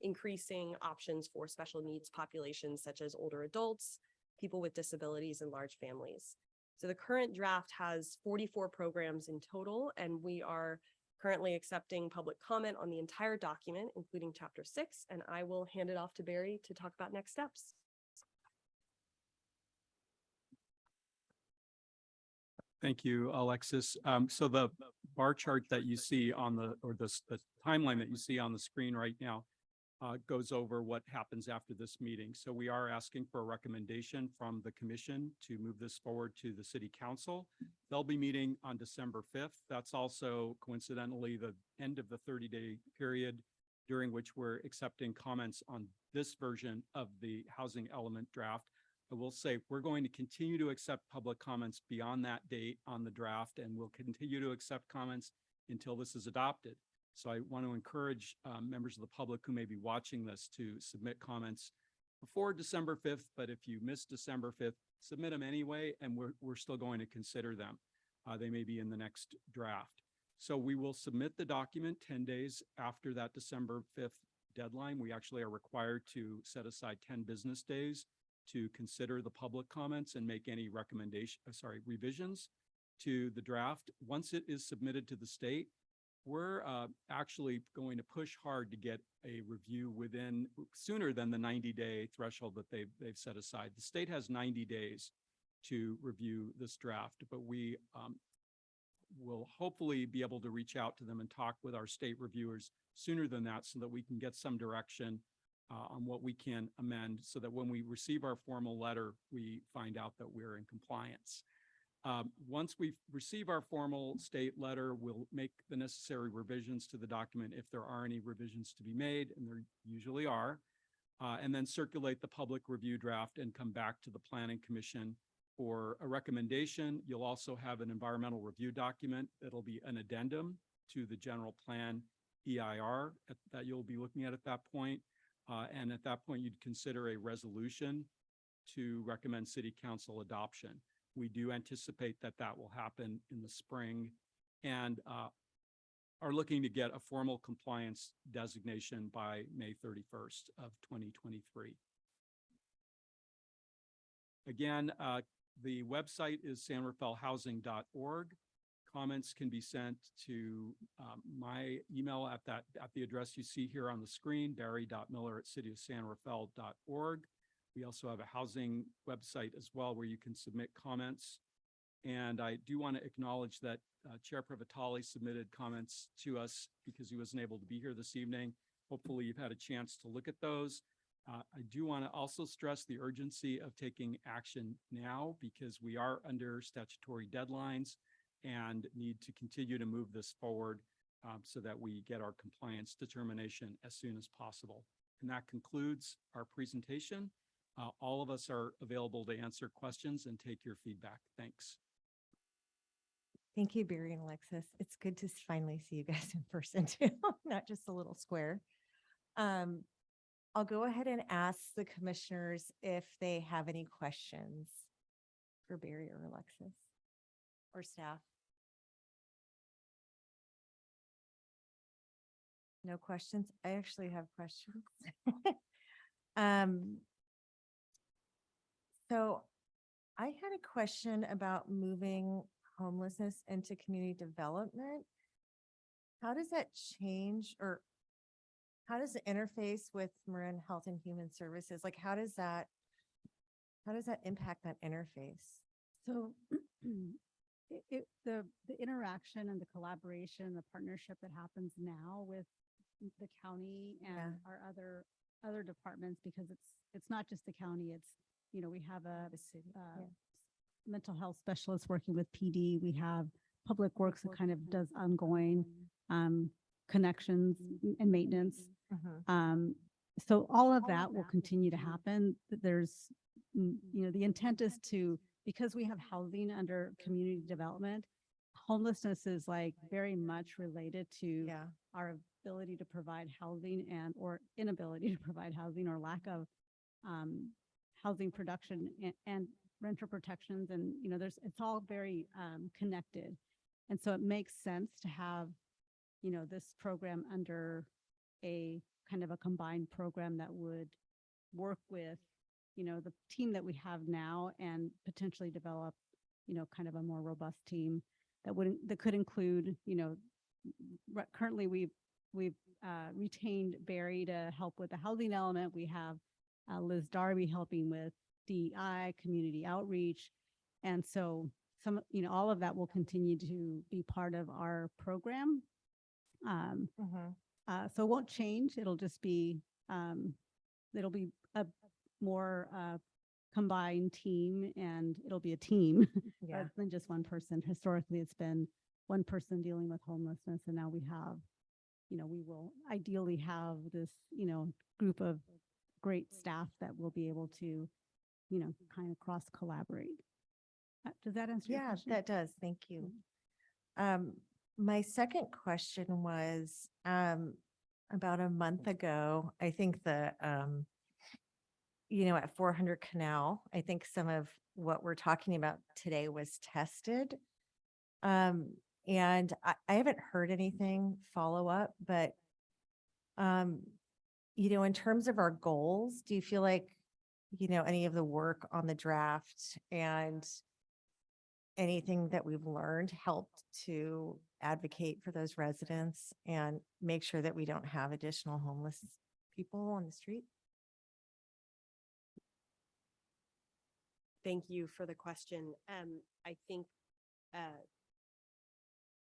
increasing options for special needs populations such as older adults, people with disabilities, and large families. So the current draft has 44 programs in total, and we are currently accepting public comment on the entire document, including Chapter 6, and I will hand it off to Barry to talk about next steps. Thank you, Alexis. So the bar chart that you see on the timeline that you see on the screen right now goes over what happens after this meeting. So we are asking for a recommendation from the commission to move this forward to the city council. They'll be meeting on December 5th. That's also coincidentally the end of the 30-day period during which we're accepting comments on this version of the housing element draft. I will say we're going to continue to accept public comments beyond that date on the draft, and we'll continue to accept comments until this is adopted. So I want to encourage members of the public who may be watching this to submit comments before December 5th, but if you miss December 5th, submit them anyway, and we're still going to consider them. They may be in the next draft. So we will submit the document 10 days after that December 5th deadline. We actually are required to set aside 10 business days to consider the public comments and make any revisions to the draft. Once it is submitted to the state, we're actually going to push hard to get a review sooner than the 90-day threshold that they've set aside. The state has 90 days to review this draft, but we will hopefully be able to reach out to them and talk with our state reviewers sooner than that so that we can get some direction on what we can amend so that when we receive our formal letter, we find out that we're in compliance. Once we receive our formal state letter, we'll make the necessary revisions to the document if there are any revisions to be made, and there usually are, and then circulate the public review draft and come back to the Planning Commission for a recommendation. You'll also have an environmental review document that'll be an addendum to the general plan EIR that you'll be looking at that point. And at that point, you'd consider a resolution to recommend City Council adoption. We do anticipate that that will happen in the spring and are looking to get a formal compliance designation by May 31st of 2023. Again, the website is sanrafaelhousing.org. Comments can be sent to my email at the address you see here on the screen, barry.miller@cityofsanrafael.org. We also have a housing website as well where you can submit comments. And I do want to acknowledge that Chair Privatali submitted comments to us because he wasn't able to be here this evening. Hopefully you've had a chance to look at those. I do want to also stress the urgency of taking action now because we are under statutory deadlines and need to continue to move this forward so that we get our compliance determination as soon as possible. And that concludes our presentation. All of us are available to answer questions and take your feedback. Thanks. Thank you, Barry and Alexis. It's good to finally see you guys in person too, not just a little square. I'll go ahead and ask the commissioners if they have any questions for Barry or Alexis or staff. No questions? I actually have questions. So I had a question about moving homelessness into community development. How does that change, or how does it interface with Marin Health and Human Services? Like, how does that impact that interface? So the interaction and the collaboration, the partnership that happens now with the county and our other departments, because it's not just the county, it's, you know, we have a mental health specialist working with PD. We have Public Works that kind of does ongoing connections and maintenance. So all of that will continue to happen. There's, you know, the intent is to, because we have housing under community development, homelessness is like very much related to our ability to provide housing and or inability to provide housing or lack of housing production and renter protections. And, you know, it's all very connected. And so it makes sense to have, you know, this program under a kind of a combined program that would work with, you know, the team that we have now and potentially develop, you know, kind of a more robust team that could include, you know, currently we've retained Barry to help with the housing element. We have Liz Darby helping with DEI, community outreach. And so you know, all of that will continue to be part of our program. So it won't change. It'll just be, it'll be a more combined team, and it'll be a team rather than just one person. Historically, it's been one person dealing with homelessness. And now we have, you know, we will ideally have this, you know, group of great staff that will be able to, you know, kind of cross collaborate. Does that answer your question? Yeah, that does. Thank you. My second question was, about a month ago, I think you know, at 400 Canal, I think some of what we're talking about today was tested. And I haven't heard anything follow up, but, you know, in terms of our goals, do you feel like, you know, any of the work on the draft and anything that we've learned helped to advocate for those residents and make sure that we don't have additional homeless people on the street. Thank you for the question. I think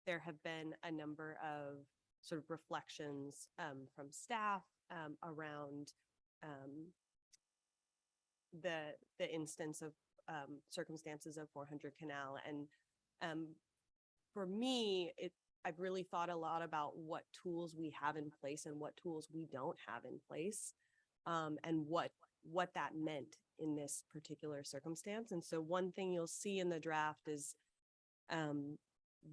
there have been a number of sort of reflections from staff around the instance of circumstances of 400 Canal. And for me, I've really thought a lot about what tools we have in place and what tools we don't have in place, and what that meant in this particular circumstance. And so one thing you'll see in the draft is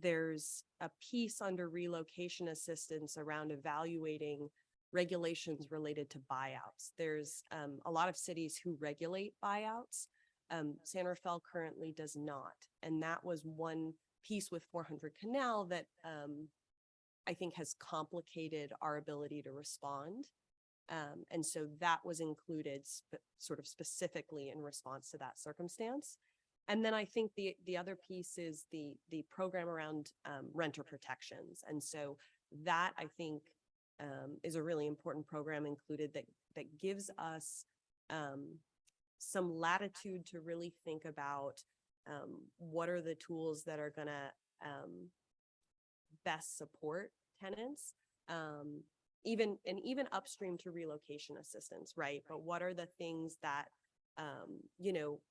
there's a piece under relocation assistance around evaluating regulations related to buyouts. There's a lot of cities who regulate buyouts. San Rafael currently does not. And that was one piece with 400 Canal that I think has complicated our ability to respond. And so that was included sort of specifically in response to that circumstance. And then I think the other piece is the program around renter protections. And so that, I think, is a really important program included that gives us some latitude to really think about what are the tools that are going to best support tenants, even upstream to relocation assistance, right? But what are the things that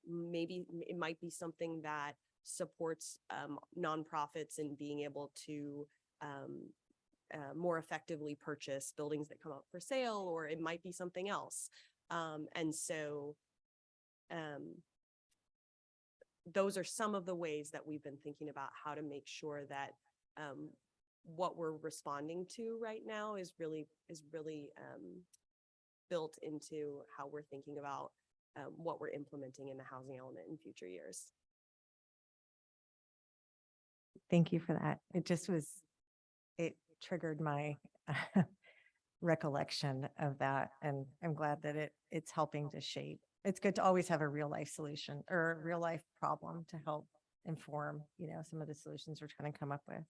maybe it might be something that supports nonprofits in being able to more effectively purchase buildings that come up for sale, or it might be something else. And so those are some of the ways that we've been thinking about how to make sure that what we're responding to right now is really built into how we're thinking about what we're implementing in the housing element in future years. Thank you for that. It triggered my recollection of that. And I'm glad that it's helping to shape. It's good to always have a real life solution or a real life problem to help inform, some of the solutions we're trying to come up with.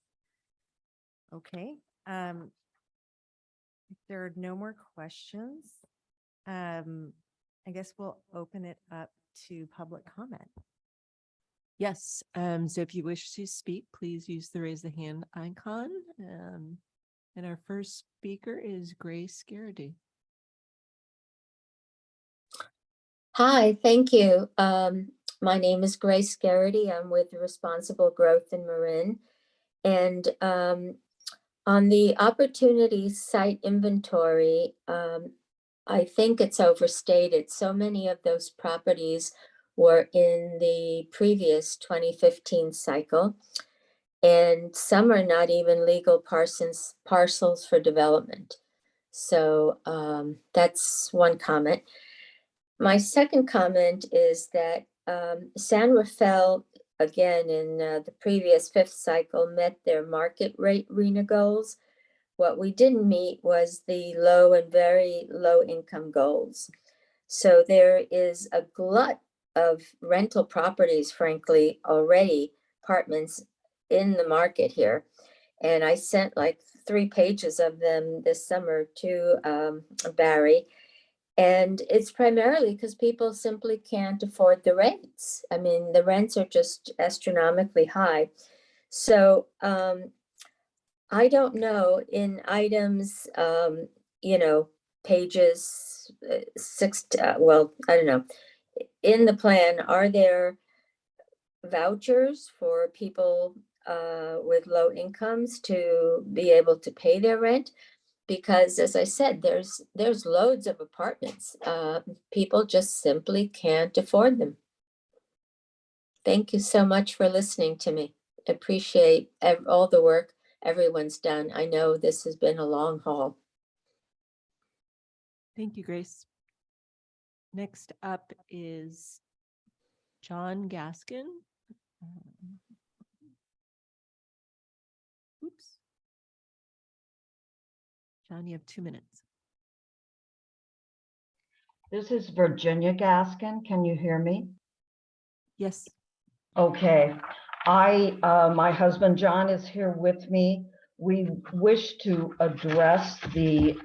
Okay. If there are no more questions, I guess we'll open it up to public comment. Yes, so if you wish to speak, please use the raise the hand icon. And our first speaker is Grace Garrity. Hi, thank you. My name is Grace Garrity. I'm with Responsible Growth in Marin. And on the opportunity site inventory, I think it's overstated. So many of those properties were in the previous 2015 cycle, and some are not even legal parcels for development. So that's one comment. My second comment is that San Rafael, again, in the previous fifth cycle, met their market rate RHNA goals. What we didn't meet was the low and very low income goals. So there is a glut of rental properties, frankly, already, apartments in the market here. And I sent like 3 pages of them this summer to Barry. And it's primarily because people simply can't afford the rates. I mean, the rents are just astronomically high. So I don't know, in items, pages 6, I don't know. In the plan, are there vouchers for people with low incomes to be able to pay their rent? Because as I said, there's loads of apartments. People just simply can't afford them. Thank you so much for listening to me. Appreciate all the work everyone's done. I know this has been a long haul. Thank you, Grace. Next up is John Gaskin. Oops. John, you have 2 minutes. This is Virginia Gaskin. Can you hear me? Yes. Okay. My husband John is here with me. We wish to address the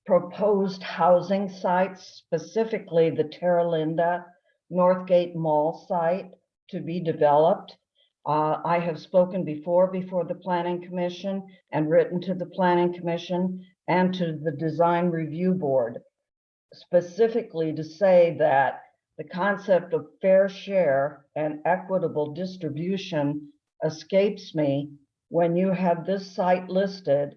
proposed housing sites, specifically the Terra Linda Northgate Mall site to be developed. I have spoken before the Planning Commission and written to the Planning Commission and to the Design Review Board, specifically to say that the concept of fair share and equitable distribution escapes me when you have this site listed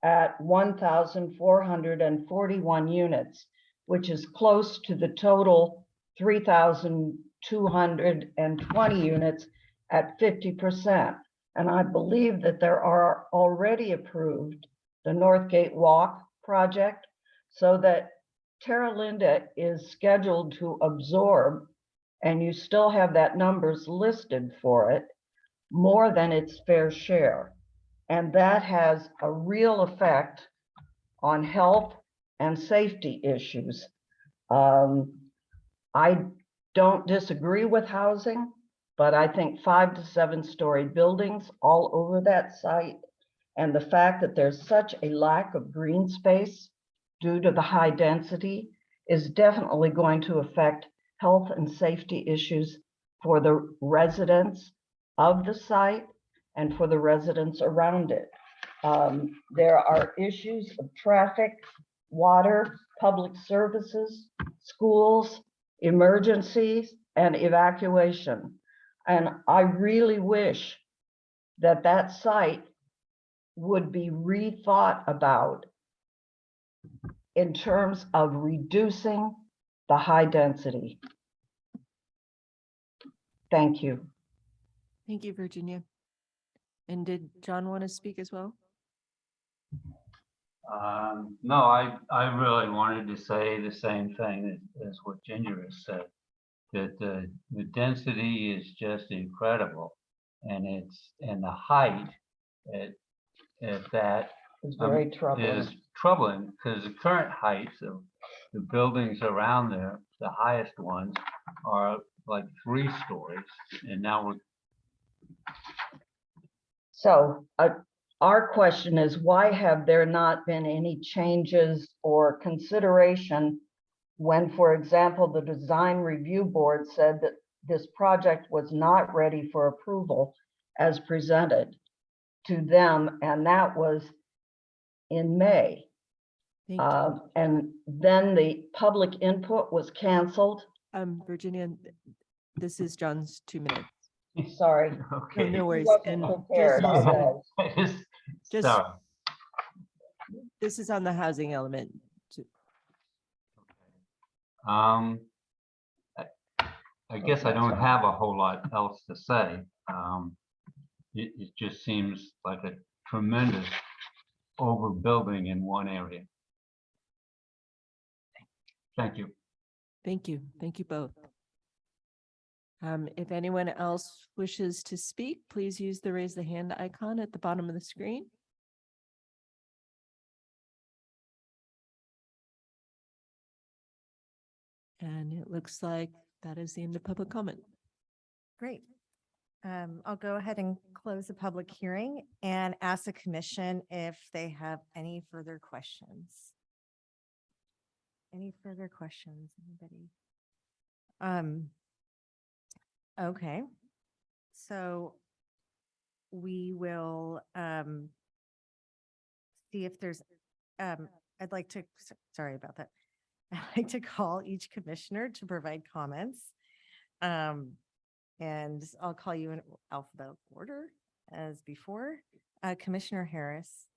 at 1,441 units, which is close to the total 3,220 units at 50%. And I believe that there are already approved the Northgate Walk project, so that Terra Linda is scheduled to absorb, and you still have that numbers listed for it, more than its fair share. And that has a real effect on health and safety issues. I don't disagree with housing, but I think 5 to 7 story buildings all over that site, and the fact that there's such a lack of green space due to the high density is definitely going to affect health and safety issues for the residents of the site and for the residents around it. There are issues of traffic, water, public services, schools, emergencies, and evacuation. And I really wish that that site would be rethought about in terms of reducing the high density. Thank you. Thank you, Virginia. And did John want to speak as well? No, I really wanted to say the same thing as what Ginger has said, that the density is just incredible, and the height at that It's very troubling. is troubling, because the current heights of the buildings around there, the highest ones, are like 3 stories, and now we're. So our question is, why have there not been any changes or consideration when, for example, the Design Review Board said that this project was not ready for approval as presented to them, and that was in May. And then the public input was canceled. Virginia, this is John's 2 minutes. Sorry. Okay. No worries. Wasn't And prepared, just this is on the housing element. I guess I don't have a whole lot else to say. It just seems like a tremendous overbuilding in one area. Thank you. Thank you. Thank you both. If anyone else wishes to speak, please use the raise the hand icon at the bottom of the screen. And it looks like that is the end of public comment. Great. I'll go ahead and close the public hearing and ask the commission if they have any further questions. Any further questions, anybody? Okay. So we will see if there's, I'd like to, sorry about that. I'd like to call each commissioner to provide comments. And I'll call you in alphabetical order as before. Commissioner Harris.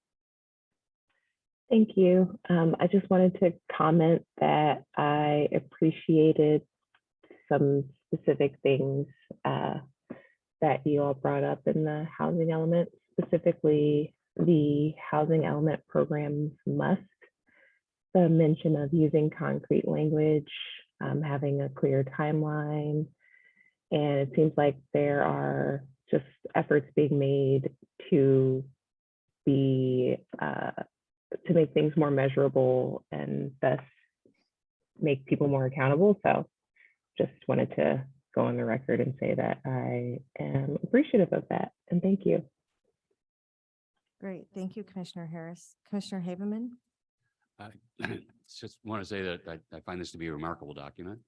Thank you. I just wanted to comment that I appreciated some specific things that you all brought up in the housing element, specifically the housing element programs must. The mention of using concrete language, having a clear timeline, and it seems like there are just efforts being made to be to make things more measurable and thus make people more accountable. So just wanted to go on the record and say that I am appreciative of that. And thank you. Great. Thank you, Commissioner Harris. Commissioner Haveman? Just want to say that I find this to be a remarkable document.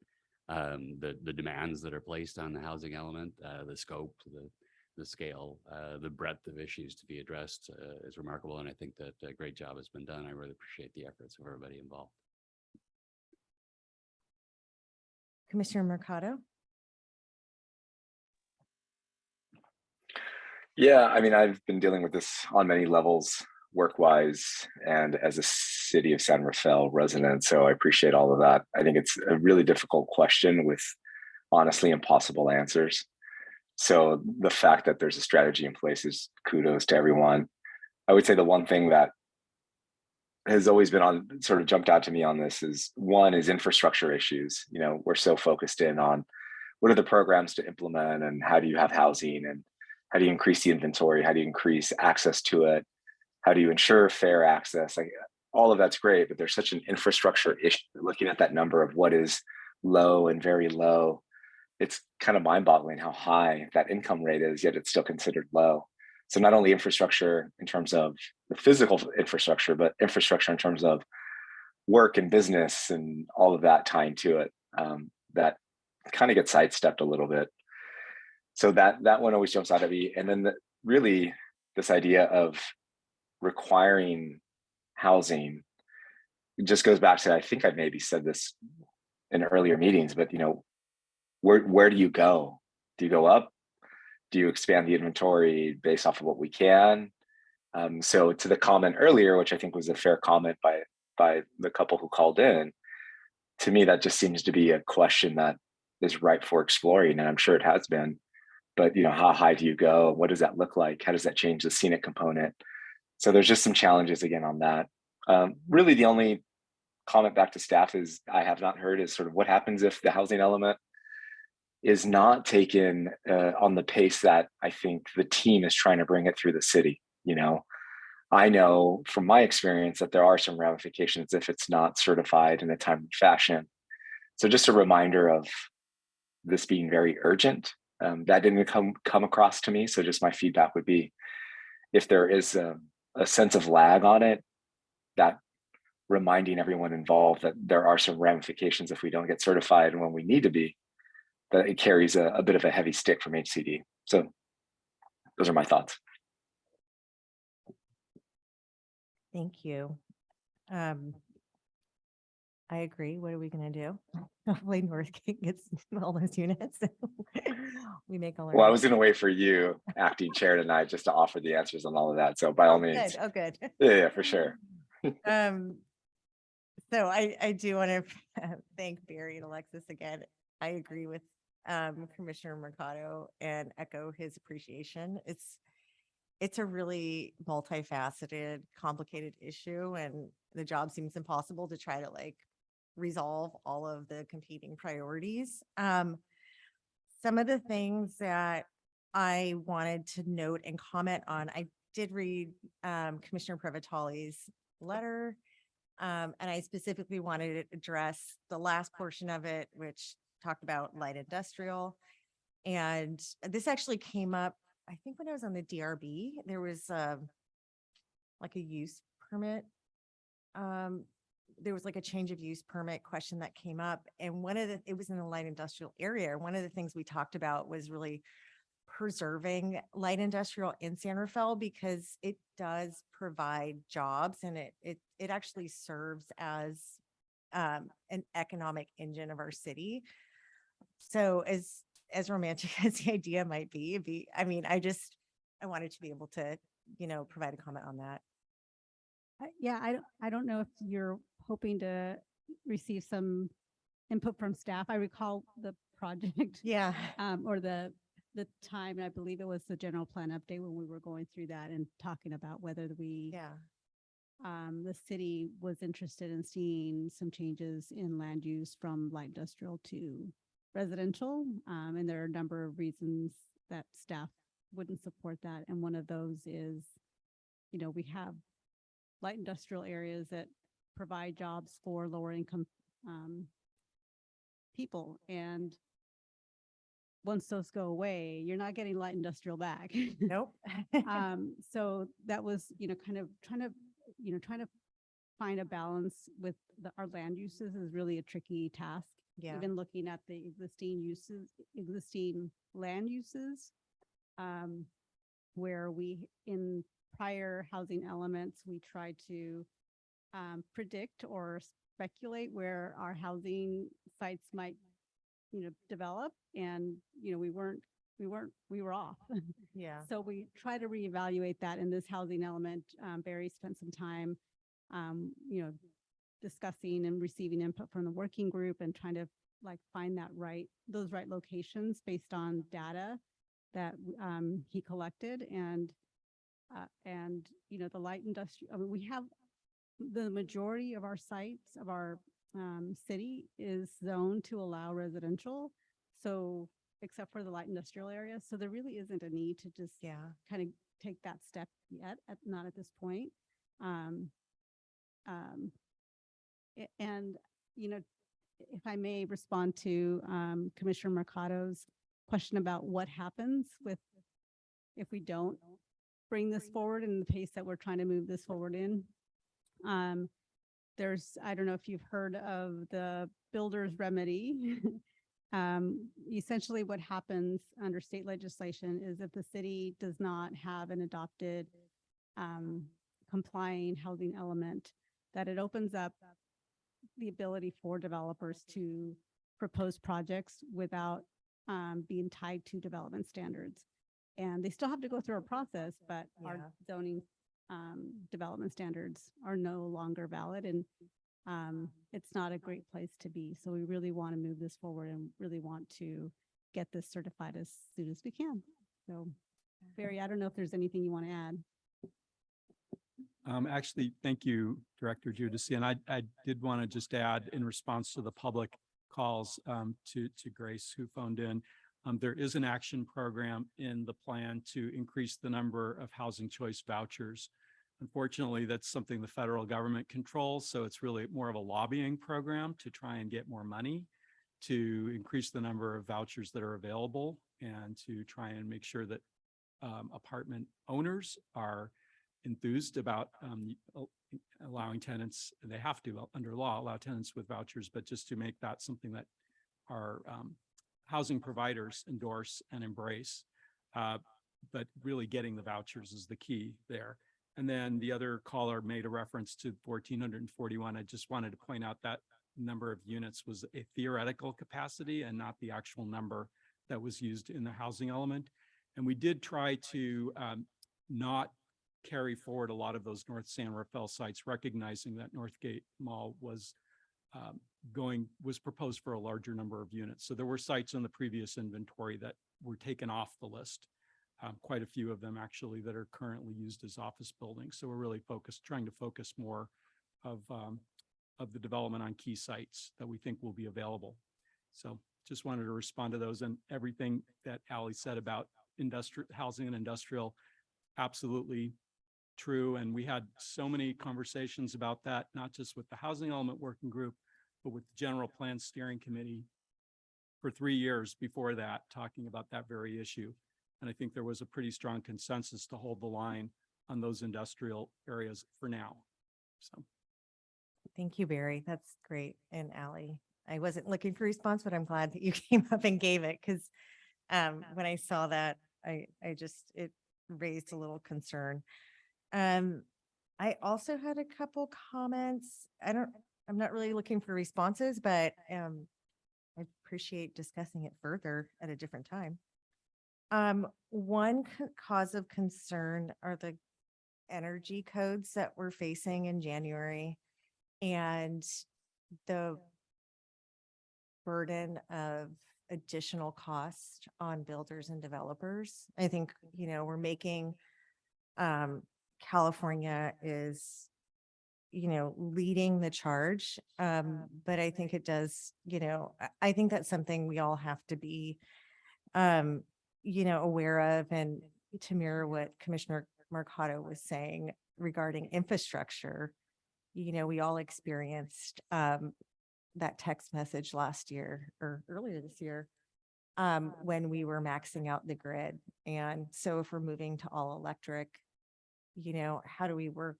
The demands that are placed on the housing element, the scope, the scale, the breadth of issues to be addressed is remarkable. And I think that a great job has been done. I really appreciate the efforts of everybody involved. Commissioner Mercado? Yeah, I mean, I've been dealing with this on many levels, work-wise and as a city of San Rafael resident. So I appreciate all of that. I think it's a really difficult question with honestly impossible answers. So the fact that there's a strategy in place is kudos to everyone. I would say the one thing that has always been on sort of jumped out to me on this is one is infrastructure issues. You know, we're so focused in on what are the programs to implement and how do you have housing and how do you increase the inventory? How do you increase access to it? How do you ensure fair access? Like all of that's great, but there's such an infrastructure issue. Looking at that number of what is low and very low, it's kind of mind-boggling how high that income rate is, yet it's still considered low. So not only infrastructure in terms of the physical infrastructure, but infrastructure in terms of work and business and all of that tying to it, that kind of gets sidestepped a little bit. So that one always jumps out at me. And then really this idea of requiring housing just goes back to, I think I maybe said this in earlier meetings, but you know, where do you go? Do you go up? Do you expand the inventory based off of what we can? So to the comment earlier, which I think was a fair comment by the couple who called in, to me, that just seems to be a question that is ripe for exploring, and I'm sure it has been. But you know, how high do you go? What does that look like? How does that change the scenic component? So there's just some challenges again on that. Really, the only comment back to staff is I have not heard is sort of what happens if the housing element is not taken on the pace that I think the team is trying to bring it through the city. You know, I know from my experience that there are some ramifications if it's not certified in a timely fashion. So just a reminder of this being very urgent. That didn't come across to me. So just my feedback would be, if there is a sense of lag on it, that reminding everyone involved that there are some ramifications if we don't get certified and when we need to be, that it carries a bit of a heavy stick from HCD. So those are my thoughts. Thank you. I agree. What are we going to do? Hopefully Northgate gets all those units. We make all our. Well, I was going to wait for you, acting chair tonight, just to offer the answers on all of that. So by all means. Good. Oh, good. Yeah, for sure. So I do want to thank Barry and Alexis again. I agree with Commissioner Mercado and echo his appreciation. It's a really multifaceted, complicated issue, and the job seems impossible to try to like resolve all of the competing priorities. Some of the things that I wanted to note and comment on, I did read Commissioner Privatali's letter, and I specifically wanted to address the last portion of it, which talked about light industrial. And this actually came up, I think when I was on the DRB, there was like a use permit. There was like a change of use permit question that came up. And it was in the light industrial area. One of the things we talked about was really preserving light industrial in San Rafael because it does provide jobs and it actually serves as an economic engine of our city. So as romantic as the idea might be, I mean, I wanted to be able to, provide a comment on that. Yeah, I don't know if you're hoping to receive some input from staff. I recall the project. Yeah. Or the time, I believe it was the general plan update when we were going through that and talking about whether the city was interested in seeing some changes in land use from light industrial to residential. And there are a number of reasons that staff wouldn't support that. And one of those is, we have light industrial areas that provide jobs for lower income people. And once those go away, you're not getting light industrial back. Nope. So that was, kind of trying to find a balance with our land uses is really a tricky task. Yeah. Even looking at the existing land uses, where in prior housing elements, we tried to predict or speculate where our housing sites might, develop, and, we were off. Yeah. So we try to reevaluate that in this housing element. Barry spent some time, discussing and receiving input from the working group and trying to find those right locations based on data that he collected. And the light industry, I mean, we have the majority of our sites of our city is zoned to allow residential. So except for the light industrial area. So there really isn't a need to just kind of take that step yet, not at this point. And, if I may respond to Commissioner Mercado's question about what happens if we don't bring this forward in the pace that we're trying to move this forward in. I don't know if you've heard of the builder's remedy. Essentially what happens under state legislation is if the city does not have an adopted complying housing element, that it opens up the ability for developers to propose projects without being tied to development standards. And they still have to go through a process, but our zoning development standards are no longer valid, and it's not a great place to be. So we really want to move this forward and really want to get this certified as soon as we can. So Barry, I don't know if there's anything you want to add. Actually, thank you, Director Giudice. And I did want to just add in response to the public calls to Grace who phoned in. There is an action program in the plan to increase the number of housing choice vouchers. Unfortunately, that's something the federal government controls. So it's really more of a lobbying program to try and get more money to increase the number of vouchers that are available and to try and make sure that apartment owners are enthused about allowing tenants, they have to under law allow tenants with vouchers, but just to make that something that our housing providers endorse and embrace. But really getting the vouchers is the key there. And then the other caller made a reference to 1,441. I just wanted to point out that number of units was a theoretical capacity and not the actual number that was used in the housing element. And we did try to not carry forward a lot of those North San Rafael sites, recognizing that Northgate Mall was proposed for a larger number of units. So there were sites in the previous inventory that were taken off the list. Quite a few of them actually that are currently used as office buildings. So we're really trying to focus more of the development on key sites that we think will be available. So just wanted to respond to those, and everything that Ali said about industrial housing and industrial, absolutely true. And we had so many conversations about that, not just with the housing element working group, but with the general plan steering committee for 3 years before that, talking about that very issue. And I think there was a pretty strong consensus to hold the line on those industrial areas for now. So. Thank you, Barry. That's great. And Allie, I wasn't looking for a response, but I'm glad that you came up and gave it, because when I saw that, it raised a little concern. I also had a couple comments. I'm not really looking for responses, but I appreciate discussing it further at a different time. One cause of concern are the energy codes that we're facing in January and the burden of additional cost on builders and developers. I think, we're making, California is, leading the charge. But I think it does, I think that's something we all have to be, aware of. And to mirror what Commissioner Mercado was saying regarding infrastructure, we all experienced that text message last year or earlier this year when we were maxing out the grid. And so if we're moving to all electric, how do we work?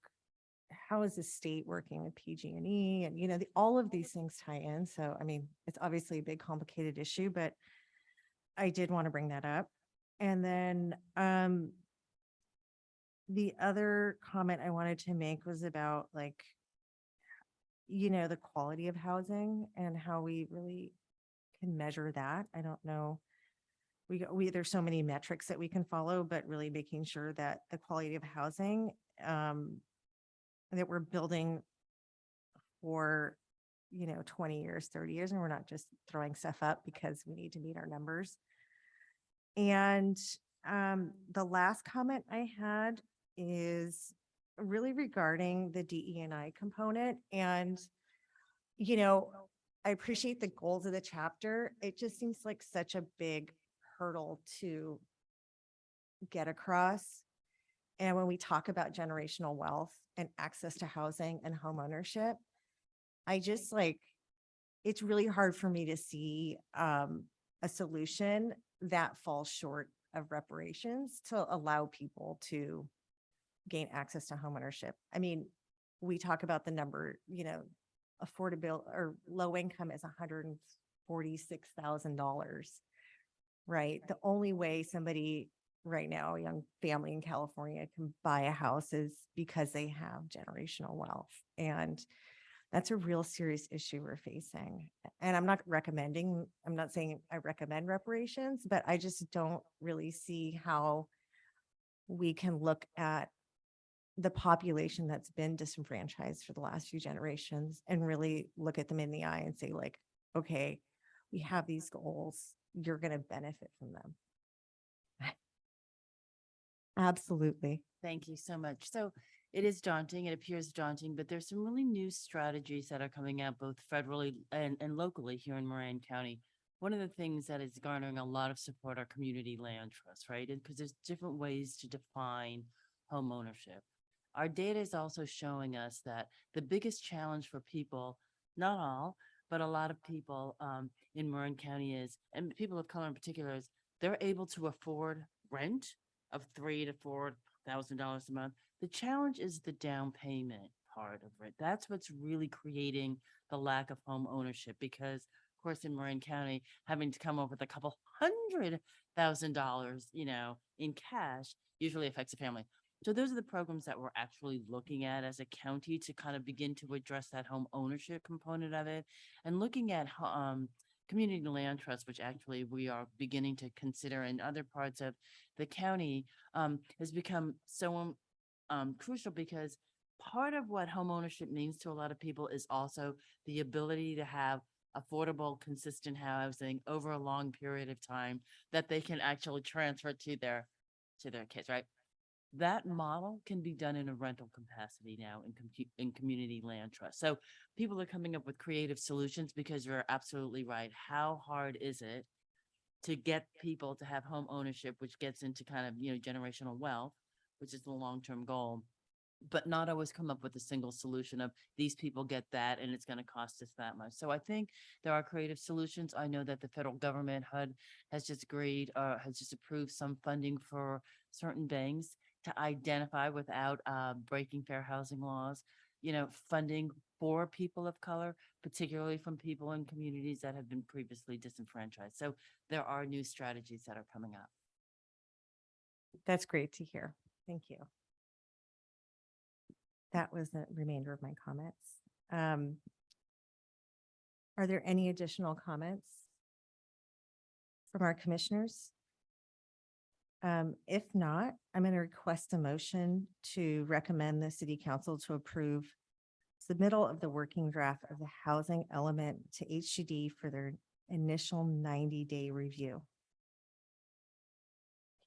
How is the state working with PG&E? And, all of these things tie in. So, I mean, it's obviously a big complicated issue, but I did want to bring that up. And then the other comment I wanted to make was about the quality of housing and how we really can measure that. I don't know. There's so many metrics that we can follow, but really making sure that the quality of housing that we're building for, 20 years, 30 years, and we're not just throwing stuff up because we need to meet our numbers. And the last comment I had is really regarding the DE&I component. And, I appreciate the goals of the chapter. It just seems like such a big hurdle to get across. And when we talk about generational wealth and access to housing and home ownership, I just it's really hard for me to see a solution that falls short of reparations to allow people to gain access to home ownership. I mean, we talk about the number, affordable or low income is $146,000, right? The only way somebody right now, a young family in California, can buy a house is because they have generational wealth. And that's a real serious issue we're facing. And I'm not saying I recommend reparations, but I just don't really see how we can look at the population that's been disenfranchised for the last few generations and really look at them in the eye and say okay, we have these goals. You're going to benefit from them. Absolutely. Thank you so much. So it is daunting. It appears daunting, but there's some really new strategies that are coming out both federally and locally here in Moran County. One of the things that is garnering a lot of support are community land trusts, right? Because there's different ways to define home ownership. Our data is also showing us that the biggest challenge for people, not all, but a lot of people in Marin County and people of color in particular, is they're able to afford rent of $3,000 to $4,000 a month. The challenge is the down payment part of it. That's what's really creating the lack of home ownership because, of course, in Marin County, having to come up with a couple $100,000, in cash usually affects a family. So those are the programs that we're actually looking at as a county to kind of begin to address that home ownership component of it, and looking at community land trust, which actually we are beginning to consider in other parts of the county, has become so crucial because part of what home ownership means to a lot of people is also the ability to have affordable, consistent housing over a long period of time that they can actually transfer to their kids, right? That model can be done in a rental capacity now in community land trust. So people are coming up with creative solutions because you're absolutely right. How hard is it to get people to have home ownership, which gets into kind of, generational wealth, which is the long-term goal, but not always come up with a single solution of these people get that and it's going to cost us that much. So I think there are creative solutions. I know that the federal government, HUD, has just approved some funding for certain banks to identify without breaking fair housing laws, funding for people of color, particularly from people in communities that have been previously disenfranchised. So there are new strategies that are coming up. That's great to hear. Thank you. That was the remainder of my comments. Are there any additional comments from our commissioners? If not, I'm going to request a motion to recommend the city council to approve submittal of the working draft of the housing element to HCD for their initial 90-day review.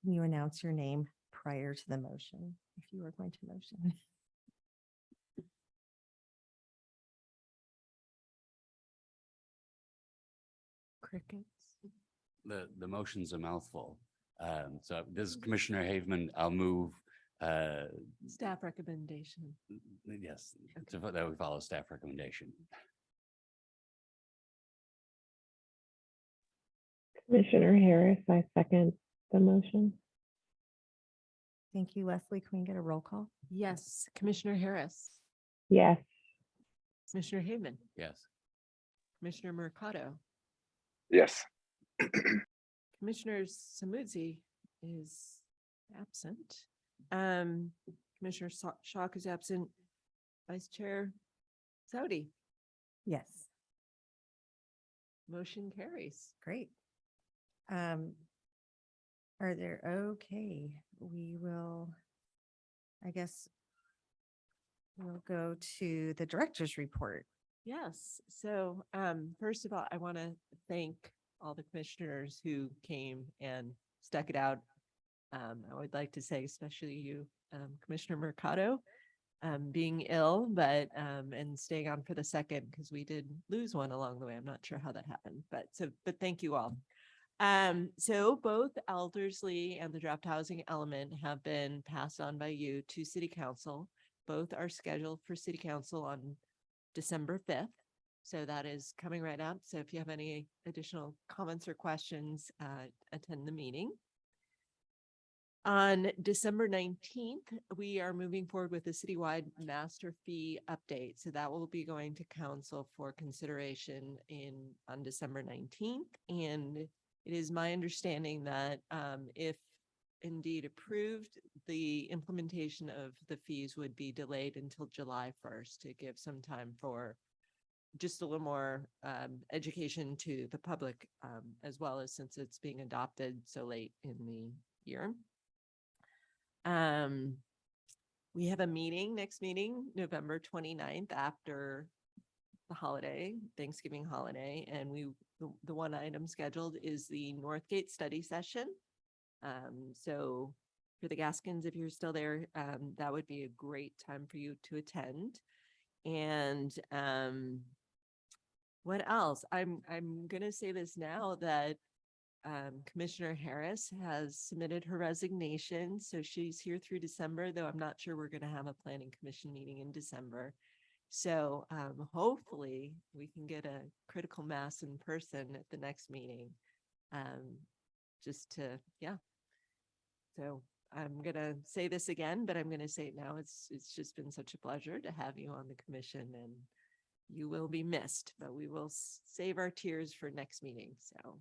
Can you announce your name prior to the motion if you are going to motion? Crickets. The motion's a mouthful. So this is Commissioner Haveman. I'll move. Staff recommendation. Yes, that we follow staff recommendation. Commissioner Harris, I second the motion. Thank you, Leslie. Can we get a roll call? Yes, Commissioner Harris, Yes. Commissioner Hayman, Yes. Commissioner Mercado, Yes. Commissioner Samudzi is absent. Commissioner Shock is absent. Vice Chair Saudi, Yes. motion carries. Great. Are there, okay, we will, I guess we'll go to the director's report. Yes, so first of all, I want to thank all the commissioners who came and stuck it out. I would like to say especially you, Commissioner Mercado, being ill, but and staying on for the second because we did lose one along the way. I'm not sure how that happened, but thank you all. So both Elderslie and the draft housing element have been passed on by you to City Council. Both are scheduled for City Council on December 5th. So that is coming right up. So if you have any additional comments or questions, attend the meeting. On December 19th, we are moving forward with the citywide master fee update. So that will be going to council for consideration on December 19th. And it is my understanding that if indeed approved, the implementation of the fees would be delayed until July 1st to give some time for just a little more education to the public, as well as since it's being adopted so late in the year. We have a next meeting, November 29th after the holiday, Thanksgiving holiday, and the one item scheduled is the Northgate study session. So for the Gaskins, if you're still there, that would be a great time for you to attend. And what else? I'm gonna say this now that Commissioner Harris has submitted her resignation, so she's here through December, though I'm not sure we're gonna have a planning commission meeting in December. So hopefully we can get a critical mass in person at the next meeting. Just to, yeah. So I'm gonna say this again, but I'm gonna say it now. It's just been such a pleasure to have you on the commission, and you will be missed, but we will save our tears for next meeting. So,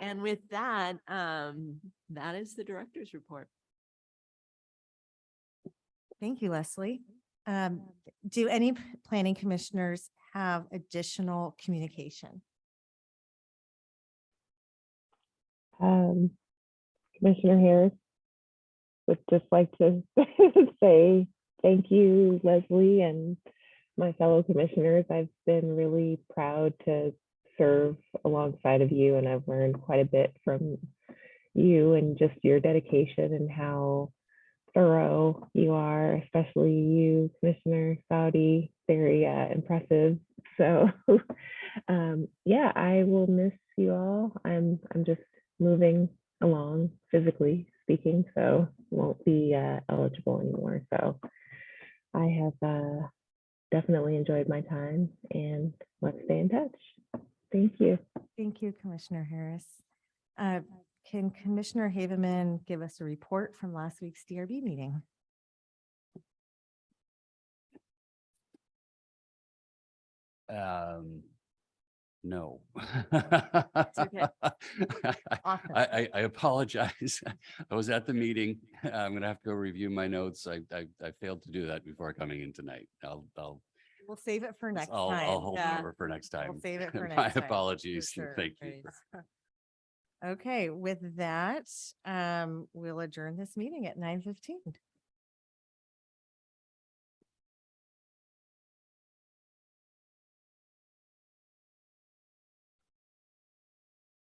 and with that, that is the director's report. Thank you, Leslie. Do any planning commissioners have additional communication? Commissioner Harris would just like to say thank you, Leslie, and my fellow commissioners. I've been really proud to serve alongside of you, and I've learned quite a bit from you and just your dedication and how thorough you are, especially you, Commissioner Saudi, very impressive. So yeah, I will miss you all. I'm just moving along, physically speaking, so won't be eligible anymore. So I have definitely enjoyed my time, and let's stay in touch. Thank you. Thank you, Commissioner Harris. Can Commissioner Haveman give us a report from last week's DRB meeting? No. okay. Awesome. I apologize. I was at the meeting. I'm gonna have to go review my notes. I failed to do that before coming in tonight. We'll save it for next I'll time. hold it over for next time. We'll save it for My next time. apologies. For sure. Thank you. Okay, with that, we'll adjourn this meeting at 9:15.